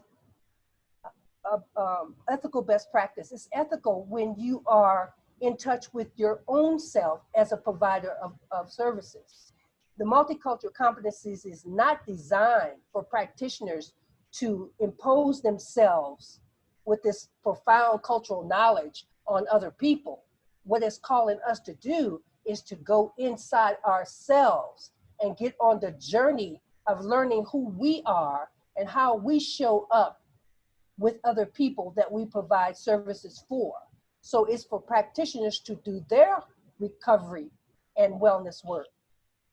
Speaker 3: ethical best practice. It's ethical when you are in touch with your own self as a provider of services. The multicultural competencies is not designed for practitioners to impose themselves with this profound cultural knowledge on other people. What it's calling us to do is to go inside ourselves and get on the journey of learning who we are and how we show up with other people that we provide services for. So it's for practitioners to do their recovery and wellness work.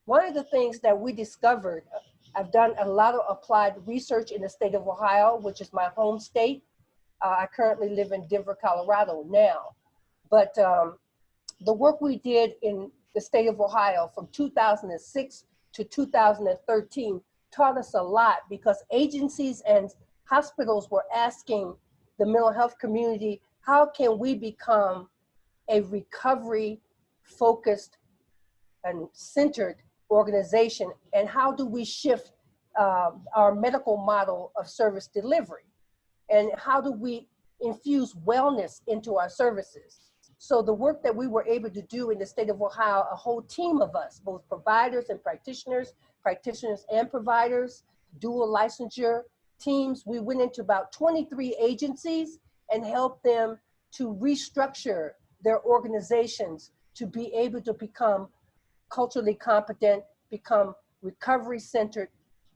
Speaker 3: One of the things that we discovered, I've done a lot of applied research in the state of Ohio, which is my home state. I currently live in Denver, Colorado now. But the work we did in the state of Ohio from 2006 to 2013 taught us a lot, because agencies and hospitals were asking the mental health community, how can we become a recovery focused and centered organization, and how do we shift our medical model of service delivery, and how do we infuse wellness into our services? So the work that we were able to do in the state of Ohio, a whole team of us, both providers and practitioners and providers, dual licensure teams, we went into about 23 agencies and helped them to restructure their organizations to be able to become culturally competent, become recovery centered,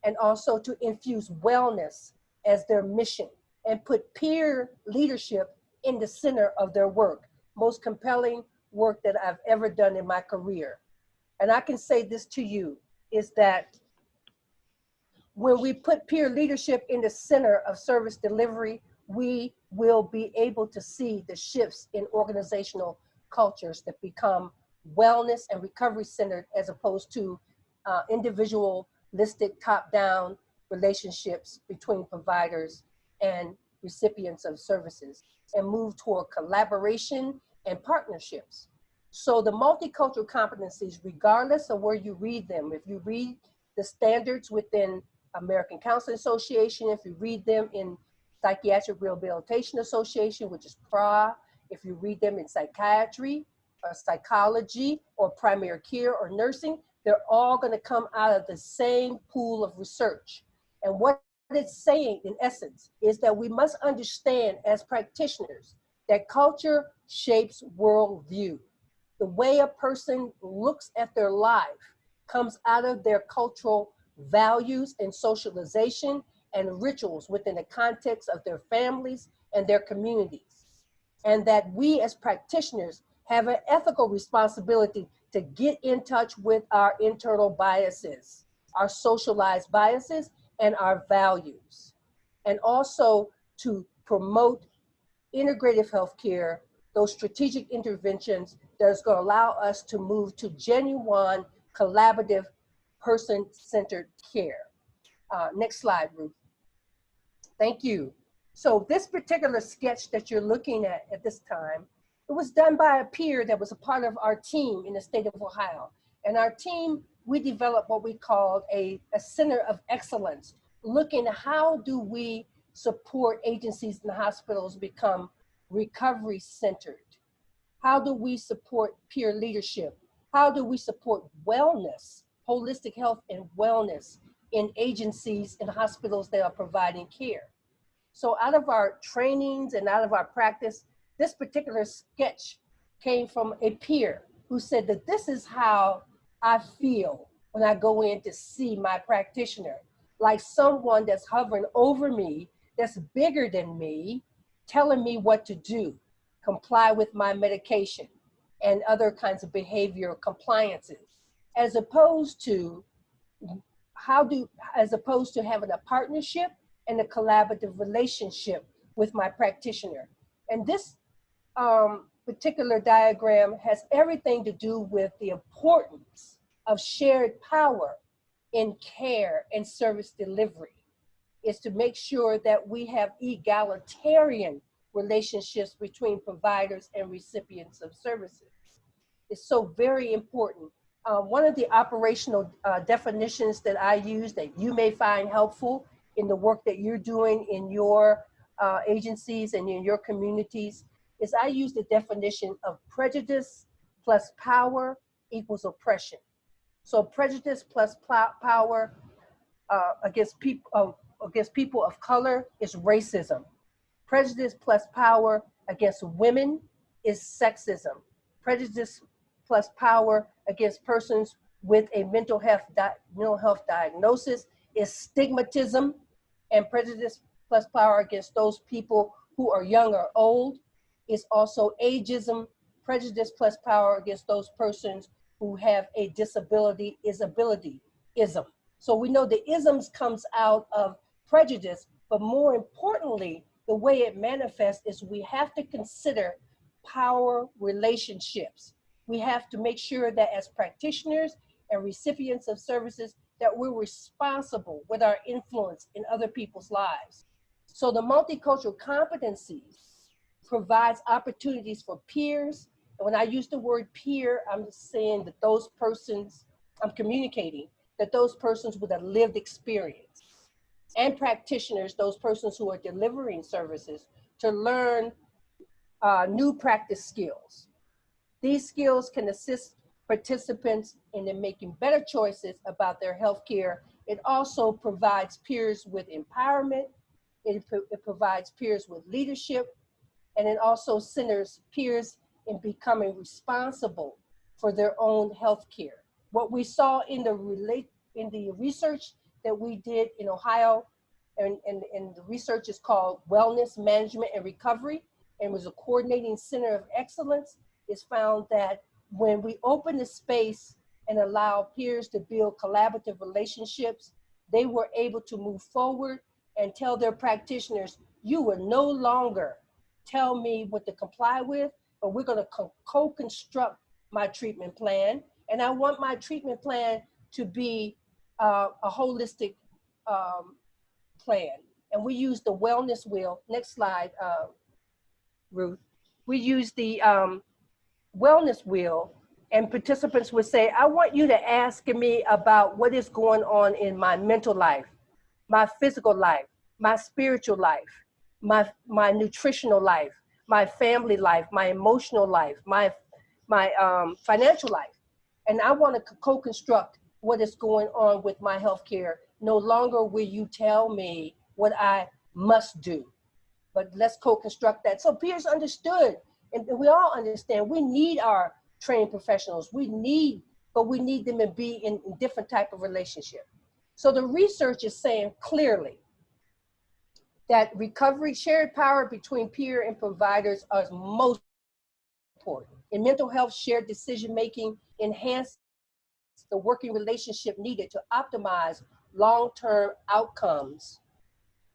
Speaker 3: and also to infuse wellness as their mission and put peer leadership in the center of their work. Most compelling work that I've ever done in my career. And I can say this to you, is that when we put peer leadership in the center of service delivery, we will be able to see the shifts in organizational cultures that become wellness and recovery centered, as opposed to individualistic top-down relationships between providers and recipients of services, and move toward collaboration and partnerships. So the multicultural competencies, regardless of where you read them, if you read the standards within American Counseling Association, if you read them in Psychiatric Rehabilitation Association, which is PRA, if you read them in psychiatry or psychology or primary care or nursing, they're all going to come out of the same pool of research. And what it's saying, in essence, is that we must understand as practitioners that culture shapes worldview. The way a person looks at their life comes out of their cultural values and socialization and rituals within the context of their families and their communities. And that we as practitioners have an ethical responsibility to get in touch with our internal biases, our socialized biases, and our values. And also to promote integrative healthcare, those strategic interventions that's going to allow us to move to genuine, collaborative, person-centered care. Next slide, Ruth. Thank you. So this particular sketch that you're looking at this time, it was done by a peer that was a part of our team in the state of Ohio. And our team, we developed what we called a center of excellence, looking at how do we support agencies and hospitals become recovery centered? How do we support peer leadership? How do we support wellness, holistic health and wellness in agencies and hospitals that are providing care? So out of our trainings and out of our practice, this particular sketch came from a peer who said that this is how I feel when I go in to see my practitioner, like someone that's hovering over me, that's bigger than me, telling me what to do, comply with my medication and other kinds of behavioral compliances, as opposed to having a partnership and a collaborative relationship with my practitioner. And this particular diagram has everything to do with the importance of shared power in care and service delivery. is to make sure that we have egalitarian relationships between providers and recipients of services. It's so very important. One of the operational definitions that I use that you may find helpful in the work that you're doing in your agencies and in your communities is I use the definition of prejudice plus power equals oppression. So prejudice plus power against people of color is racism. Prejudice plus power against women is sexism. Prejudice plus power against persons with a mental health diagnosis is stigmatism. And prejudice plus power against those people who are young or old is also ageism. Prejudice plus power against those persons who have a disability is abilityism. So we know the isms comes out of prejudice, but more importantly, the way it manifests is we have to consider power relationships. We have to make sure that as practitioners and recipients of services that we're responsible with our influence in other people's lives. So the multicultural competencies provides opportunities for peers. And when I use the word peer, I'm just saying that those persons, I'm communicating that those persons with a lived experience and practitioners, those persons who are delivering services, to learn new practice skills. These skills can assist participants in making better choices about their healthcare. It also provides peers with empowerment. It provides peers with leadership, and it also centers peers in becoming responsible for their own healthcare. What we saw in the research that we did in Ohio, and the research is called Wellness Management and Recovery, and was a coordinating center of excellence, is found that when we open the space and allow peers to build collaborative relationships, they were able to move forward and tell their practitioners, you will no longer tell me what to comply with, but we're gonna co-construct my treatment plan. And I want my treatment plan to be a holistic plan. And we use the wellness wheel. Next slide, Ruth. We use the wellness wheel, and participants would say, I want you to ask me about what is going on in my mental life, my physical life, my spiritual life, my nutritional life, my family life, my emotional life, my financial life. And I want to co-construct what is going on with my healthcare. No longer will you tell me what I must do, but let's co-construct that. So peers understood, and we all understand, we need our trained professionals. But we need them to be in different type of relationship. So the research is saying clearly that recovery, shared power between peer and providers are most important. In mental health, shared decision-making enhance the working relationship needed to optimize long-term outcomes.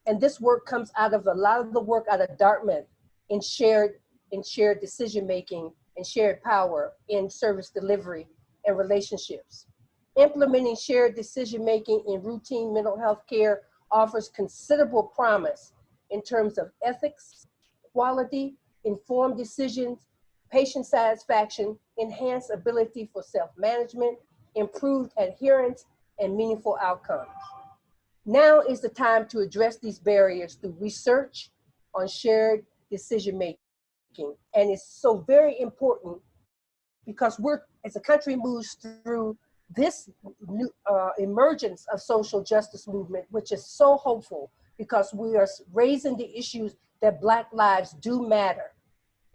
Speaker 3: And this work comes out of a lot of the work out of Dartmouth in shared decision-making and shared power in service delivery and relationships. Implementing shared decision-making in routine mental health care offers considerable promise in terms of ethics, quality, informed decisions, patient satisfaction, enhanced ability for self-management, improved adherence, and meaningful outcomes. Now is the time to address these barriers through research on shared decision-making. And it's so very important because as the country moves through this new emergence of social justice movement, which is so hopeful because we are raising the issues that Black lives do matter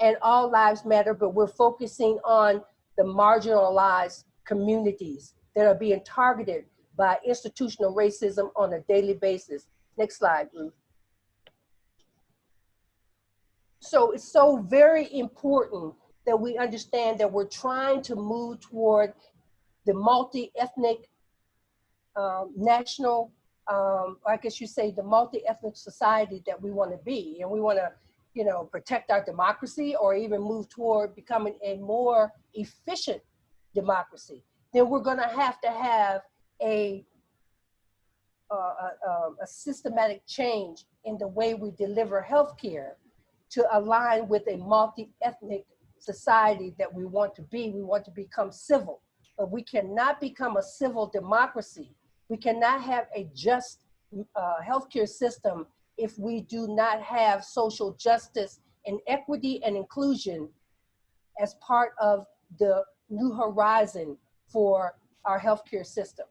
Speaker 3: and all lives matter, but we're focusing on the marginalized communities that are being targeted by institutional racism on a daily basis. Next slide, Ruth. So it's so very important that we understand that we're trying to move toward the multi-ethnic, national, I guess you say the multi-ethnic society that we want to be. And we want to, protect our democracy or even move toward becoming a more efficient democracy. Then we're going to have a a systematic change in the way we deliver healthcare to align with a multi-ethnic society that we want to be. We want to become civil, but we cannot become a civil democracy. We cannot have a just healthcare system if we do not have social justice and equity and inclusion as part of the new horizon for our healthcare system.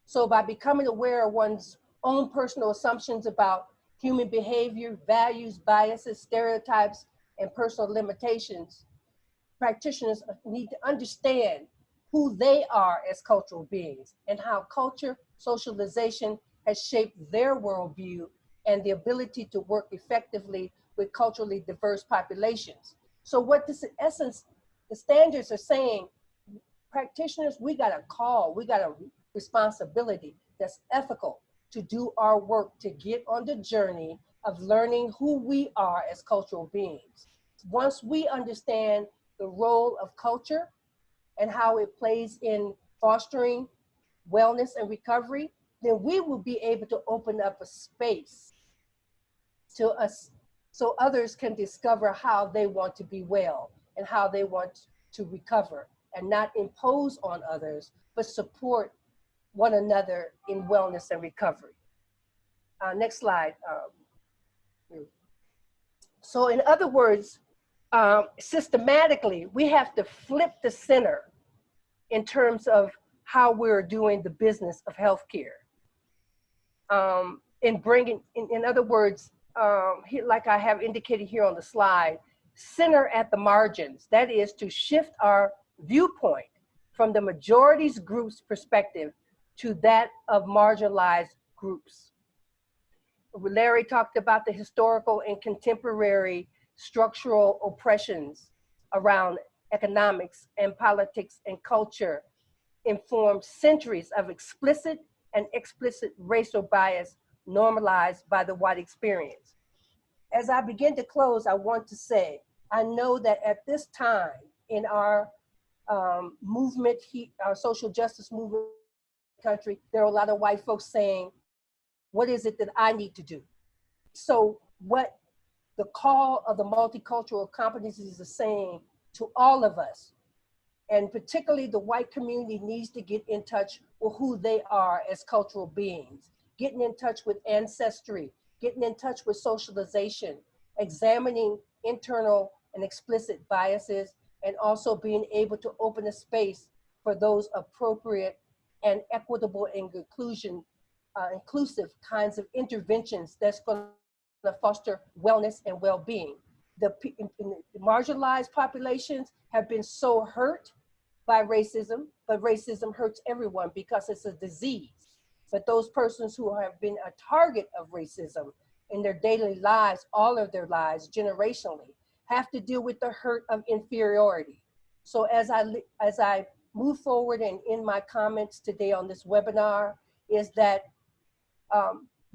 Speaker 3: So by becoming aware of one's own personal assumptions about human behavior, values, biases, stereotypes, and personal limitations, practitioners need to understand who they are as cultural beings and how culture, socialization has shaped their worldview and the ability to work effectively with culturally diverse populations. So what this, in essence, the standards are saying, practitioners, we got a call, we got a responsibility that's ethical to do our work to get on the journey of learning who we are as cultural beings. Once we understand the role of culture and how it plays in fostering wellness and recovery, then we will be able to open up a space to us so others can discover how they want to be well and how they want to recover, and not impose on others, but support one another in wellness and recovery. Next slide. So in other words, systematically, we have to flip the center in terms of how we're doing the business of healthcare. In other words, like I have indicated here on the slide, center at the margins. That is to shift our viewpoint from the majority's group's perspective to that of marginalized groups. Larry talked about the historical and contemporary structural oppressions around economics and politics and culture informed centuries of explicit and explicit racial bias normalized by the white experience. As I begin to close, I want to say, I know that at this time in our movement, our social justice movement in the country, there are a lot of white folks saying, what is it that I need to do? So what the call of the multicultural competencies is saying to all of us, and particularly the white community, needs to get in touch with who they are as cultural beings, getting in touch with ancestry, getting in touch with socialization, examining internal and explicit biases, and also being able to open a space for those appropriate and equitable and inclusive kinds of interventions that's going to foster wellness and well-being. The marginalized populations have been so hurt by racism, but racism hurts everyone because it's a disease. But those persons who have been a target of racism in their daily lives, all of their lives, generationally, have to deal with the hurt of inferiority. So as I move forward and in my comments today on this webinar, is that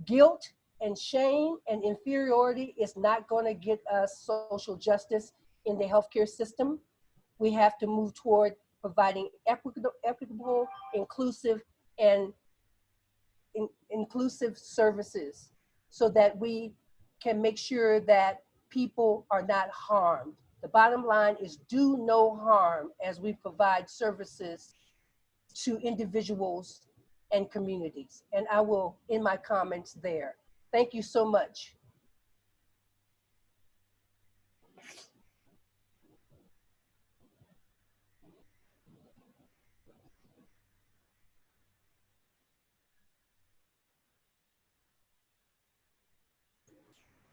Speaker 3: guilt and shame and inferiority is not going to get us social justice in the healthcare system. We have to move toward providing equitable, inclusive, and inclusive services so that we can make sure that people are not harmed. The bottom line is do no harm as we provide services to individuals and communities. And I will end my comments there. Thank you so much.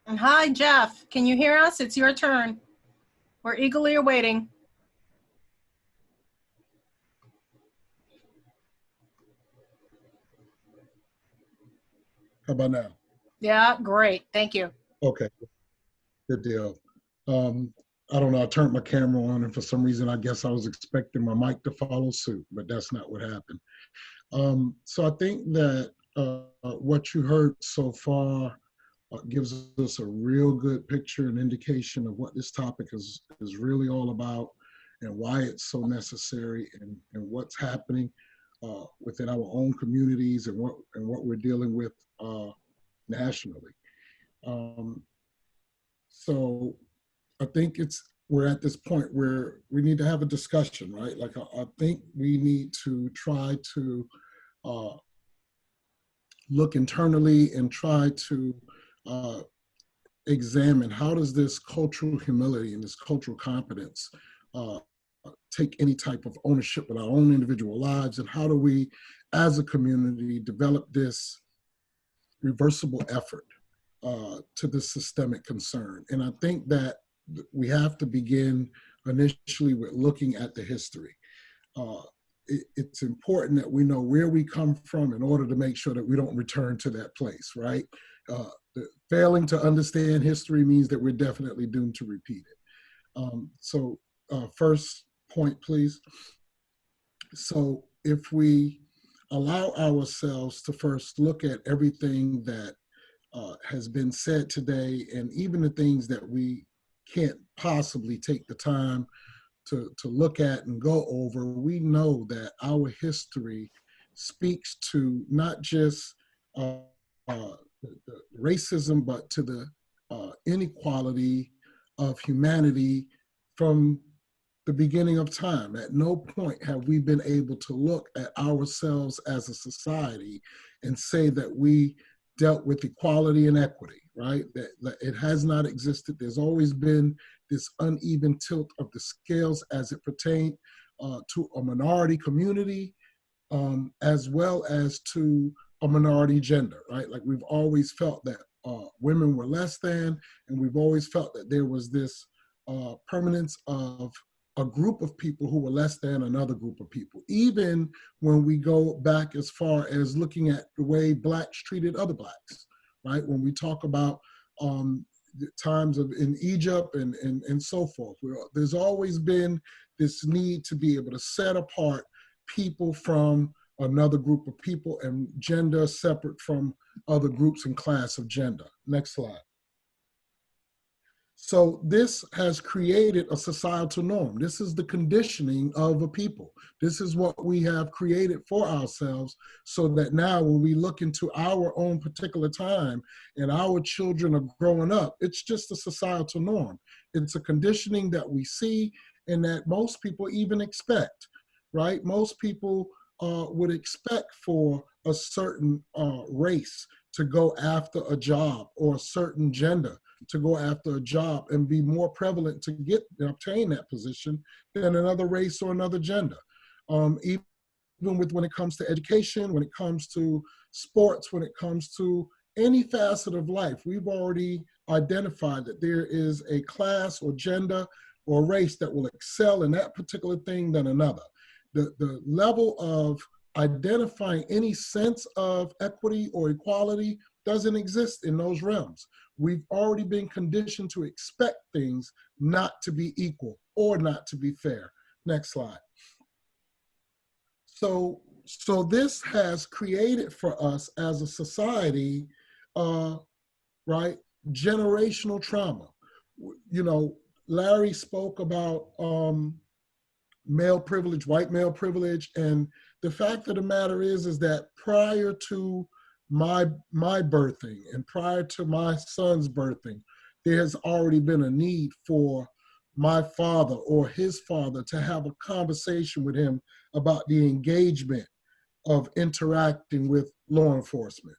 Speaker 1: And hi, Jeff. Can you hear us? It's your turn. We're eagerly awaiting.
Speaker 4: How about now?
Speaker 1: Yeah, great. Thank you.
Speaker 4: Okay, good deal. I don't know, I turned my camera on and for some reason, I guess I was expecting my mic to follow suit, but that's not what happened. So I think that what you heard so far gives us a real good picture and indication of what this topic is really all about and why it's so necessary and what's happening. within our own communities and what we're dealing with nationally. So I think we're at this point where we need to have a discussion, right? Like I think we need to try to look internally and try to examine how does this cultural humility and this cultural competence take any type of ownership in our own individual lives, and how do we as a community develop this reversible effort to this systemic concern. And I think that we have to begin initially with looking at the history. It's important that we know where we come from in order to make sure that we don't return to that place, right? Failing to understand history means that we're definitely doomed to repeat it. First point, please. So if we allow ourselves to first look at everything that has been said today, and even the things that we can't possibly take the time to look at and go over, we know that our history speaks to not just the racism, but to the inequality of humanity from the beginning of time. At no point have we been able to look at ourselves as a society and say that we dealt with equality and equity, right? That it has not existed. There's always been this uneven tilt of the scales as it pertained to a minority community, as well as to a minority gender, right? Like we've always felt that women were less than, and we've always felt that there was this permanence of a group of people who were less than another group of people. Even when we go back as far as looking at the way Blacks treated other Blacks, right? When we talk about the times in Egypt and so forth, there's always been this need to be able to set apart people from another group of people and gender separate from other groups and class of gender. Next slide. So this has created a societal norm. This is the conditioning of a people. This is what we have created for ourselves, so that now when we look into our own particular time and our children are growing up, it's just a societal norm. It's a conditioning that we see and that most people even expect, right? Most people would expect for a certain race to go after a job, or a certain gender to go after a job and be more prevalent to get and obtain that position than another race or another gender. Even with when it comes to education, when it comes to sports, when it comes to any facet of life, we've already identified that there is a class or gender or race that will excel in that particular thing than another. The level of identifying any sense of equity or equality doesn't exist in those realms. We've already been conditioned to expect things not to be equal or not to be fair. Next slide. So this has created for us as a society, right, generational trauma. You know, Larry spoke about male privilege, white male privilege, and the fact of the matter is that prior to my birthing and prior to my son's birthing, there has already been a need for my father or his father to have a conversation with him about the engagement of interacting with law enforcement.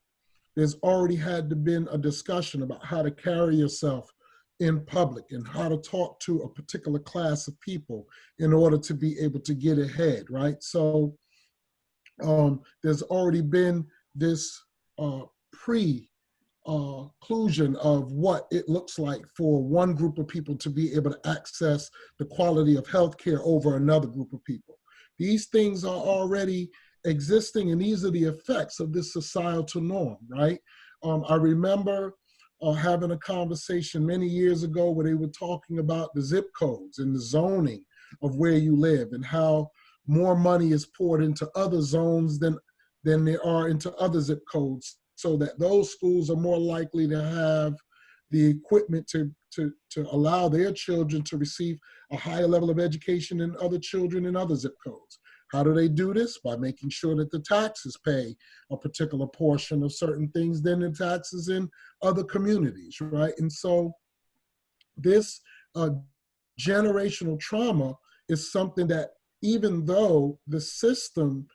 Speaker 4: There's already had to been a discussion about how to carry yourself in public and how to talk to a particular class of people in order to be able to get ahead, right? So there's already been this pre-clusion of what it looks like for one group of people to be able to access the quality of healthcare over another group of people. These things are already existing, and these are the effects of this societal norm, right? I remember having a conversation many years ago where they were talking about the zip codes and the zoning of where you live and how more money is poured into other zones than there are into other zip codes, so that those schools are more likely to have the equipment to allow their children to receive a higher level of education than other children in other zip codes. How do they do this? By making sure that the taxes pay a particular portion of certain things than the taxes in other communities, right? And so this generational trauma is something that, even though the system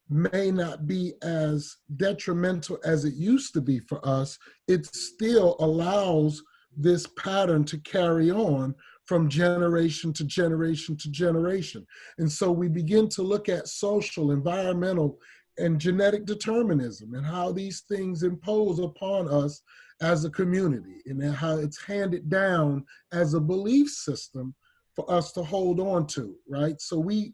Speaker 4: may not be as detrimental as it used to be for us, it still allows this pattern to carry on from generation to generation to generation. And so we begin to look at social, environmental, and genetic determinism and how these things impose upon us as a community, and how it's handed down as a belief system for us to hold on to, right? So we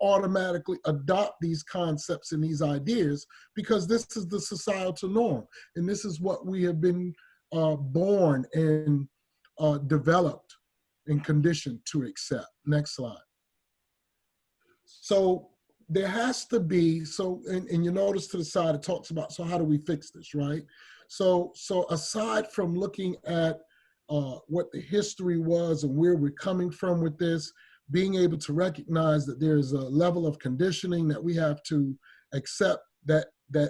Speaker 4: automatically adopt these concepts and these ideas because this is the societal norm. And this is what we have been born and developed and conditioned to accept. Next slide. So there has to be, and you notice to the side, it talks about, so how do we fix this, right? So aside from looking at what the history was and where we're coming from with this, being able to recognize that there's a level of conditioning that we have to accept that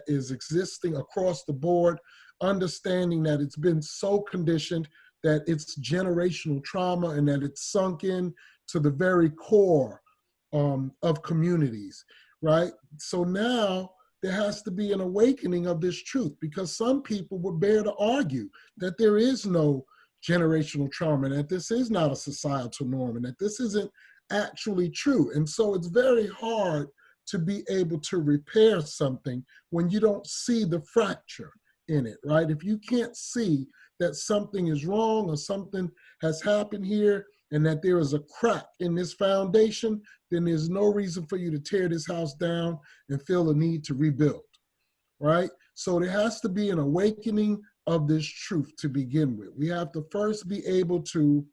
Speaker 4: is existing across the board, understanding that it's been so conditioned that it's generational trauma and that it's sunk in to the very core of communities, right? So now there has to be an awakening of this truth, because some people would bear to argue that there is no generational trauma, and that this is not a societal norm, and that this isn't actually true. And so it's very hard to be able to repair something when you don't see the fracture in it, right? If you can't see that something is wrong or something has happened here and that there is a crack in this foundation, then there's no reason for you to tear this house down and feel the need to rebuild, right? So there has to be an awakening of this truth to begin with. We have to first be able to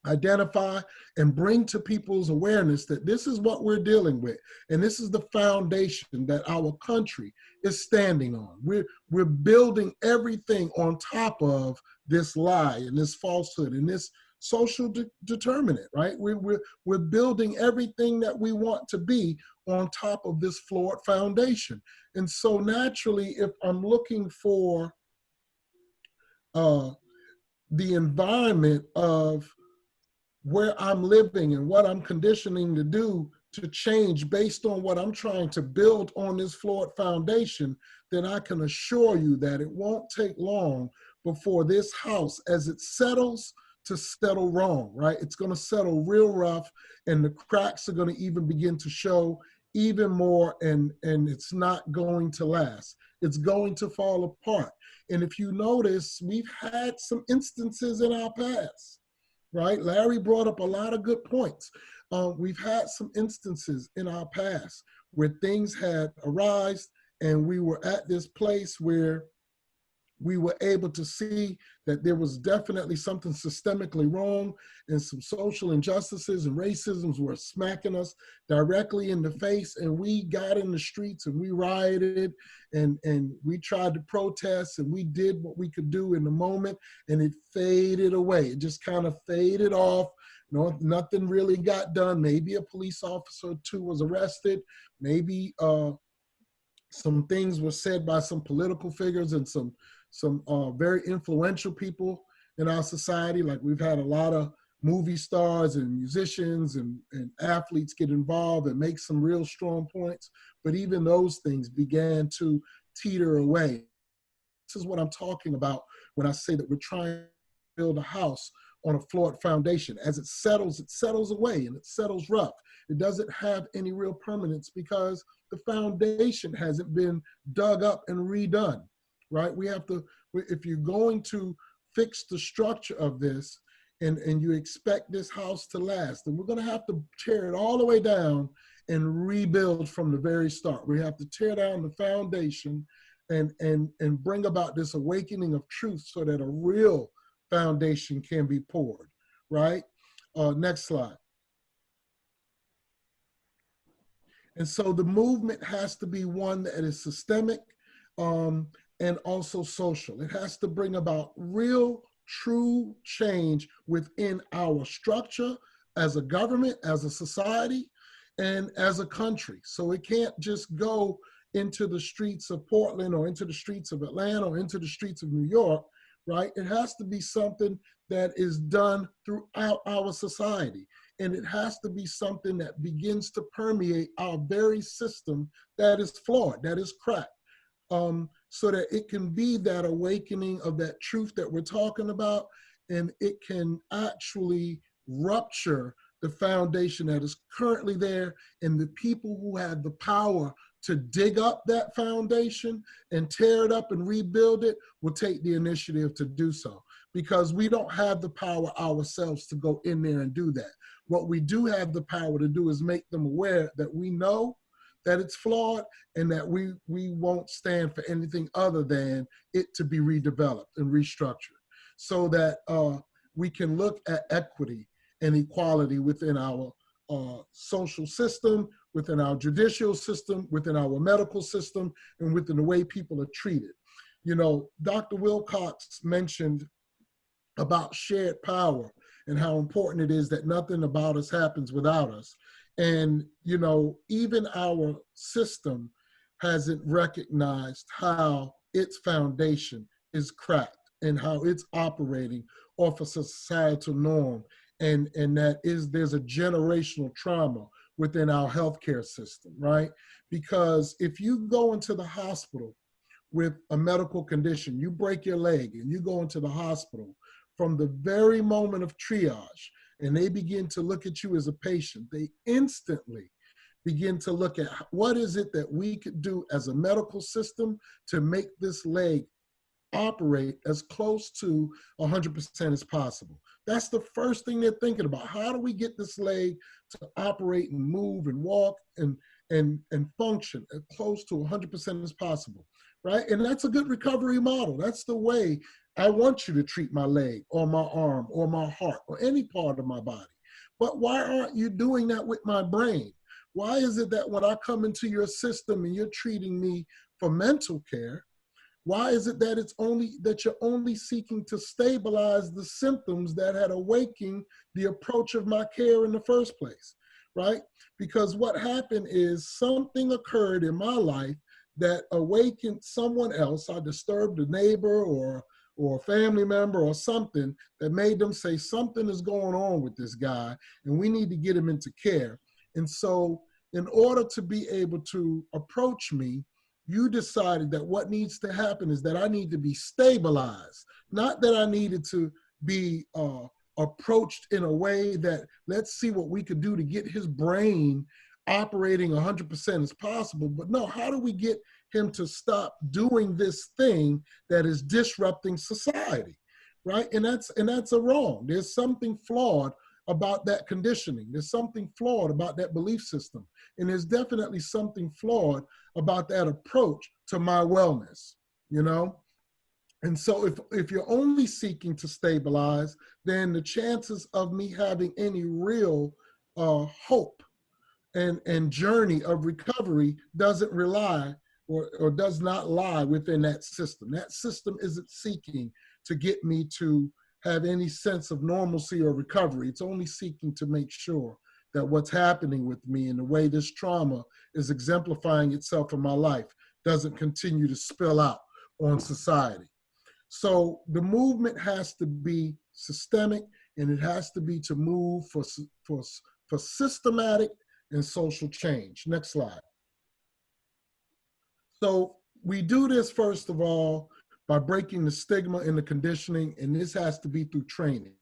Speaker 4: identify and bring to people's awareness that this is what we're dealing with. And this is the foundation that our country is standing on. We're building everything on top of this lie and this falsehood and this social determinant, right? We're building everything that we want to be on top of this flawed foundation. And so naturally, if I'm looking for the environment of where I'm living and what I'm conditioning to do to change based on what I'm trying to build on this flawed foundation, then I can assure you that it won't take long before this house, as it settles, to settle wrong, right? It's going to settle real rough, and the cracks are going to even begin to show even more, and it's not going to last. It's going to fall apart. And if you notice, we've had some instances in our past, right? Larry brought up a lot of good points. We've had some instances in our past where things had arisen, and we were at this place where we were able to see that there was definitely something systemically wrong, and some social injustices and racisms were smacking us directly in the face. And we got in the streets and we rioted and we tried to protest, and we did what we could do in the moment, and it faded away. It just kind of faded off. No, nothing really got done. Maybe a police officer or two was arrested. Maybe some things were said by some political figures and some very influential people in our society. Like, we've had a lot of movie stars and musicians and athletes get involved and make some real strong points. But even those things began to teeter away. This is what I'm talking about when I say that we're trying to build a house on a flawed foundation. As it settles away and it settles rough. It doesn't have any real permanence because the foundation hasn't been dug up and redone, right? We have to, if you're going to fix the structure of this and you expect this house to last, then we're going to have to tear it all the way down and rebuild from the very start. We have to tear down the foundation and bring about this awakening of truth so that a real foundation can be poured, right? Next slide. And so the movement has to be one that is systemic and also social. It has to bring about real, true change within our structure as a government, as a society. and as a country. So it can't just go into the streets of Portland or into the streets of Atlanta or into the streets of New York, right? It has to be something that is done throughout our society. And it has to be something that begins to permeate our very system that is flawed, that is cracked, so that it can be that awakening of that truth that we're talking about, and it can actually rupture the foundation that is currently there, and the people who have the power to dig up that foundation and tear it up and rebuild it will take the initiative to do so, because we don't have the power ourselves to go in there and do that. What we do have the power to do is make them aware that we know that it's flawed and that we won't stand for anything other than it to be redeveloped and restructured, so that we can look at equity and equality within our social system, within our judicial system, within our medical system, and within the way people are treated. You know, Dr. Wilcox mentioned about shared power and how important it is that nothing about us happens without us. And, you know, even our system hasn't recognized how its foundation is cracked and how it's operating off a societal norm. And that is, there's a generational trauma within our healthcare system, right? Because if you go into the hospital with a medical condition, you break your leg and you go into the hospital, from the very moment of triage, and they begin to look at you as a patient, they instantly begin to look at what is it that we could do as a medical system to make this leg operate as close to 100% as possible. That's the first thing they're thinking about. How do we get this leg to operate and move and walk and function as close to 100% as possible, right? And that's a good recovery model. That's the way I want you to treat my leg or my arm or my heart or any part of my body. But why aren't you doing that with my brain? Why is it that when I come into your system and you're treating me for mental care, why is it that you're only seeking to stabilize the symptoms that had awakened the approach of my care in the first place, right? Because what happened is something occurred in my life that awakened someone else. I disturbed a neighbor or a family member or something that made them say something is going on with this guy and we need to get him into care. And so in order to be able to approach me, you decided that what needs to happen is that I need to be stabilized, not that I needed to be approached in a way that let's see what we could do to get his brain operating 100% as possible. But no, how do we get him to stop doing this thing that is disrupting society, right? And that's a wrong. There's something flawed about that conditioning. There's something flawed about that belief system. And there's definitely something flawed about that approach to my wellness, you know? And so if you're only seeking to stabilize, then the chances of me having any real hope and journey of recovery doesn't rely or does not lie within that system. That system isn't seeking to get me to have any sense of normalcy or recovery. It's only seeking to make sure that what's happening with me and the way this trauma is exemplifying itself in my life doesn't continue to spill out on society. So the movement has to be systemic, and it has to be to move for systematic and social change. Next slide. So we do this, first of all, by breaking the stigma and the conditioning, and this has to be through training.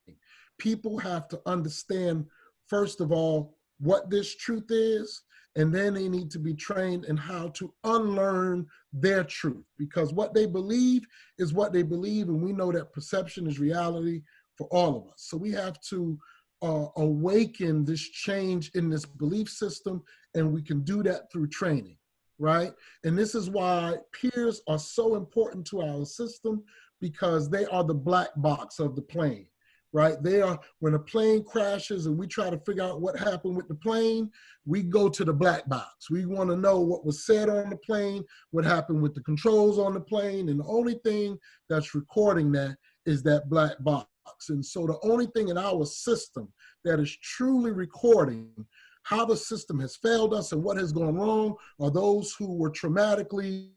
Speaker 4: People have to understand, first of all, what this truth is, and then they need to be trained in how to unlearn their truth, because what they believe is what they believe, and we know that perception is reality for all of us. So we have to awaken this change in this belief system, and we can do that through training, right? And this is why peers are so important to our system, because they are the black box of the plane, right? They are, when a plane crashes and we try to figure out what happened with the plane, we go to the black box. We want to know what was said on the plane, what happened with the controls on the plane, and the only thing that's recording that is that black box. And so the only thing in our system that is truly recording how the system has failed us and what has gone wrong, or those who were traumatically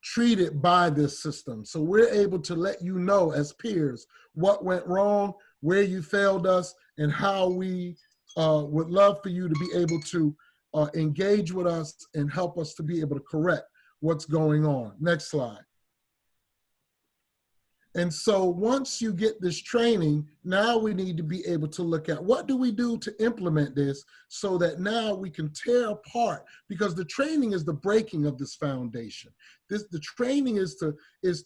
Speaker 4: treated by this system. So we're able to let you know as peers what went wrong, where you failed us, and how we would love for you to be able to engage with us and help us to be able to correct what's going on. Next slide. And so once you get this training, now we need to be able to look at what do we do to implement this so that now we can tear apart, because the training is the breaking of this foundation. The training is to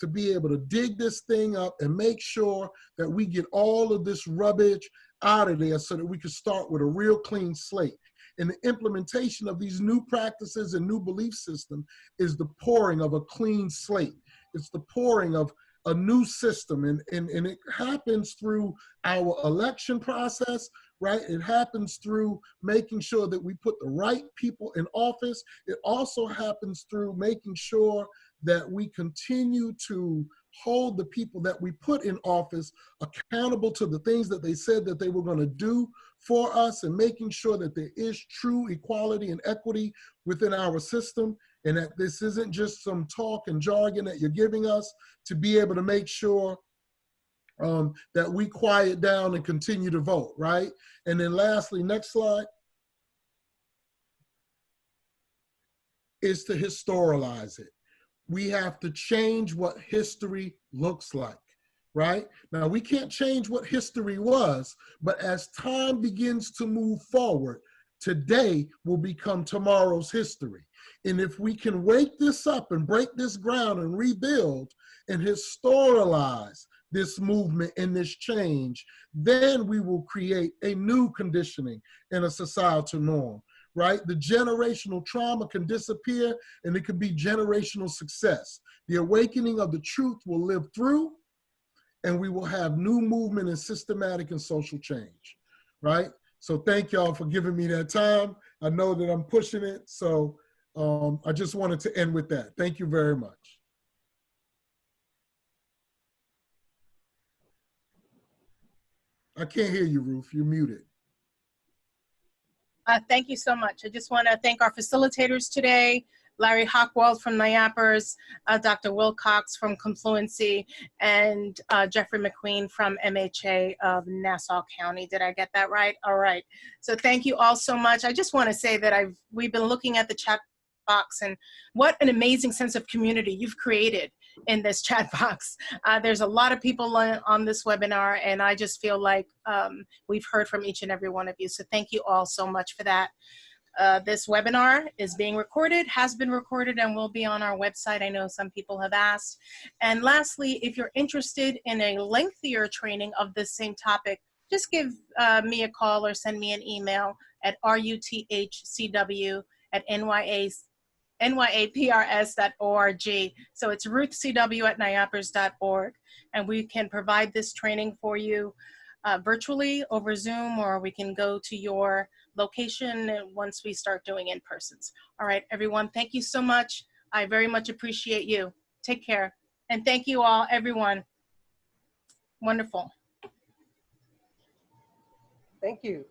Speaker 4: be able to dig this thing up and make sure that we get all of this rubbish out of there so that we can start with a real clean slate. And the implementation of these new practices and new belief system is the pouring of a clean slate. It's the pouring of a new system, and it happens through our election process, right? It happens through making sure that we put the right people in office. It also happens through making sure that we continue to hold the people that we put in office accountable to the things that they said that they were going to do for us, and making sure that there is true equality and equity within our system, and that this isn't just some talk and jargon that you're giving us to be able to make sure that we quiet down and continue to vote, right? And then lastly, next slide, is to historialize it. We have to change what history looks like, right? Now, we can't change what history was, but as time begins to move forward, today will become tomorrow's history. And if we can wake this up and break this ground and rebuild and historialize this movement and this change, then we will create a new conditioning and a societal norm, right? The generational trauma can disappear and it can be generational success. The awakening of the truth will live through, and we will have new movement and systematic and social change, right? So thank y'all for giving me that time. I know that I'm pushing it, so I just wanted to end with that. Thank you very much. I can't hear you, Ruth. You're muted.
Speaker 1: Thank you so much. I just want to thank our facilitators today, Larry Hockwald from NIAPRS, Dr. Wilcox from Competency, and Jeffrey McQueen from MHA of Nassau County. Did I get that right? All right. So thank you all so much. I just want to say that we've been looking at the chat box, and what an amazing sense of community you've created in this chat box. There's a lot of people on this webinar, and I just feel like we've heard from each and every one of you. So thank you all so much for that. This webinar is being recorded, has been recorded, and will be on our website. I know some people have asked. And lastly, if you're interested in a lengthier training of this same topic, just give me a call or send me an email at ruthcw@nyaprs.org. So it's ruthcw@nyaprs.org, and we can provide this training for you virtually over Zoom, or we can go to your location once we start doing in-persons. All right, everyone, thank you so much. I very much appreciate you. Take care. And thank you all, everyone. Wonderful.
Speaker 3: Thank you.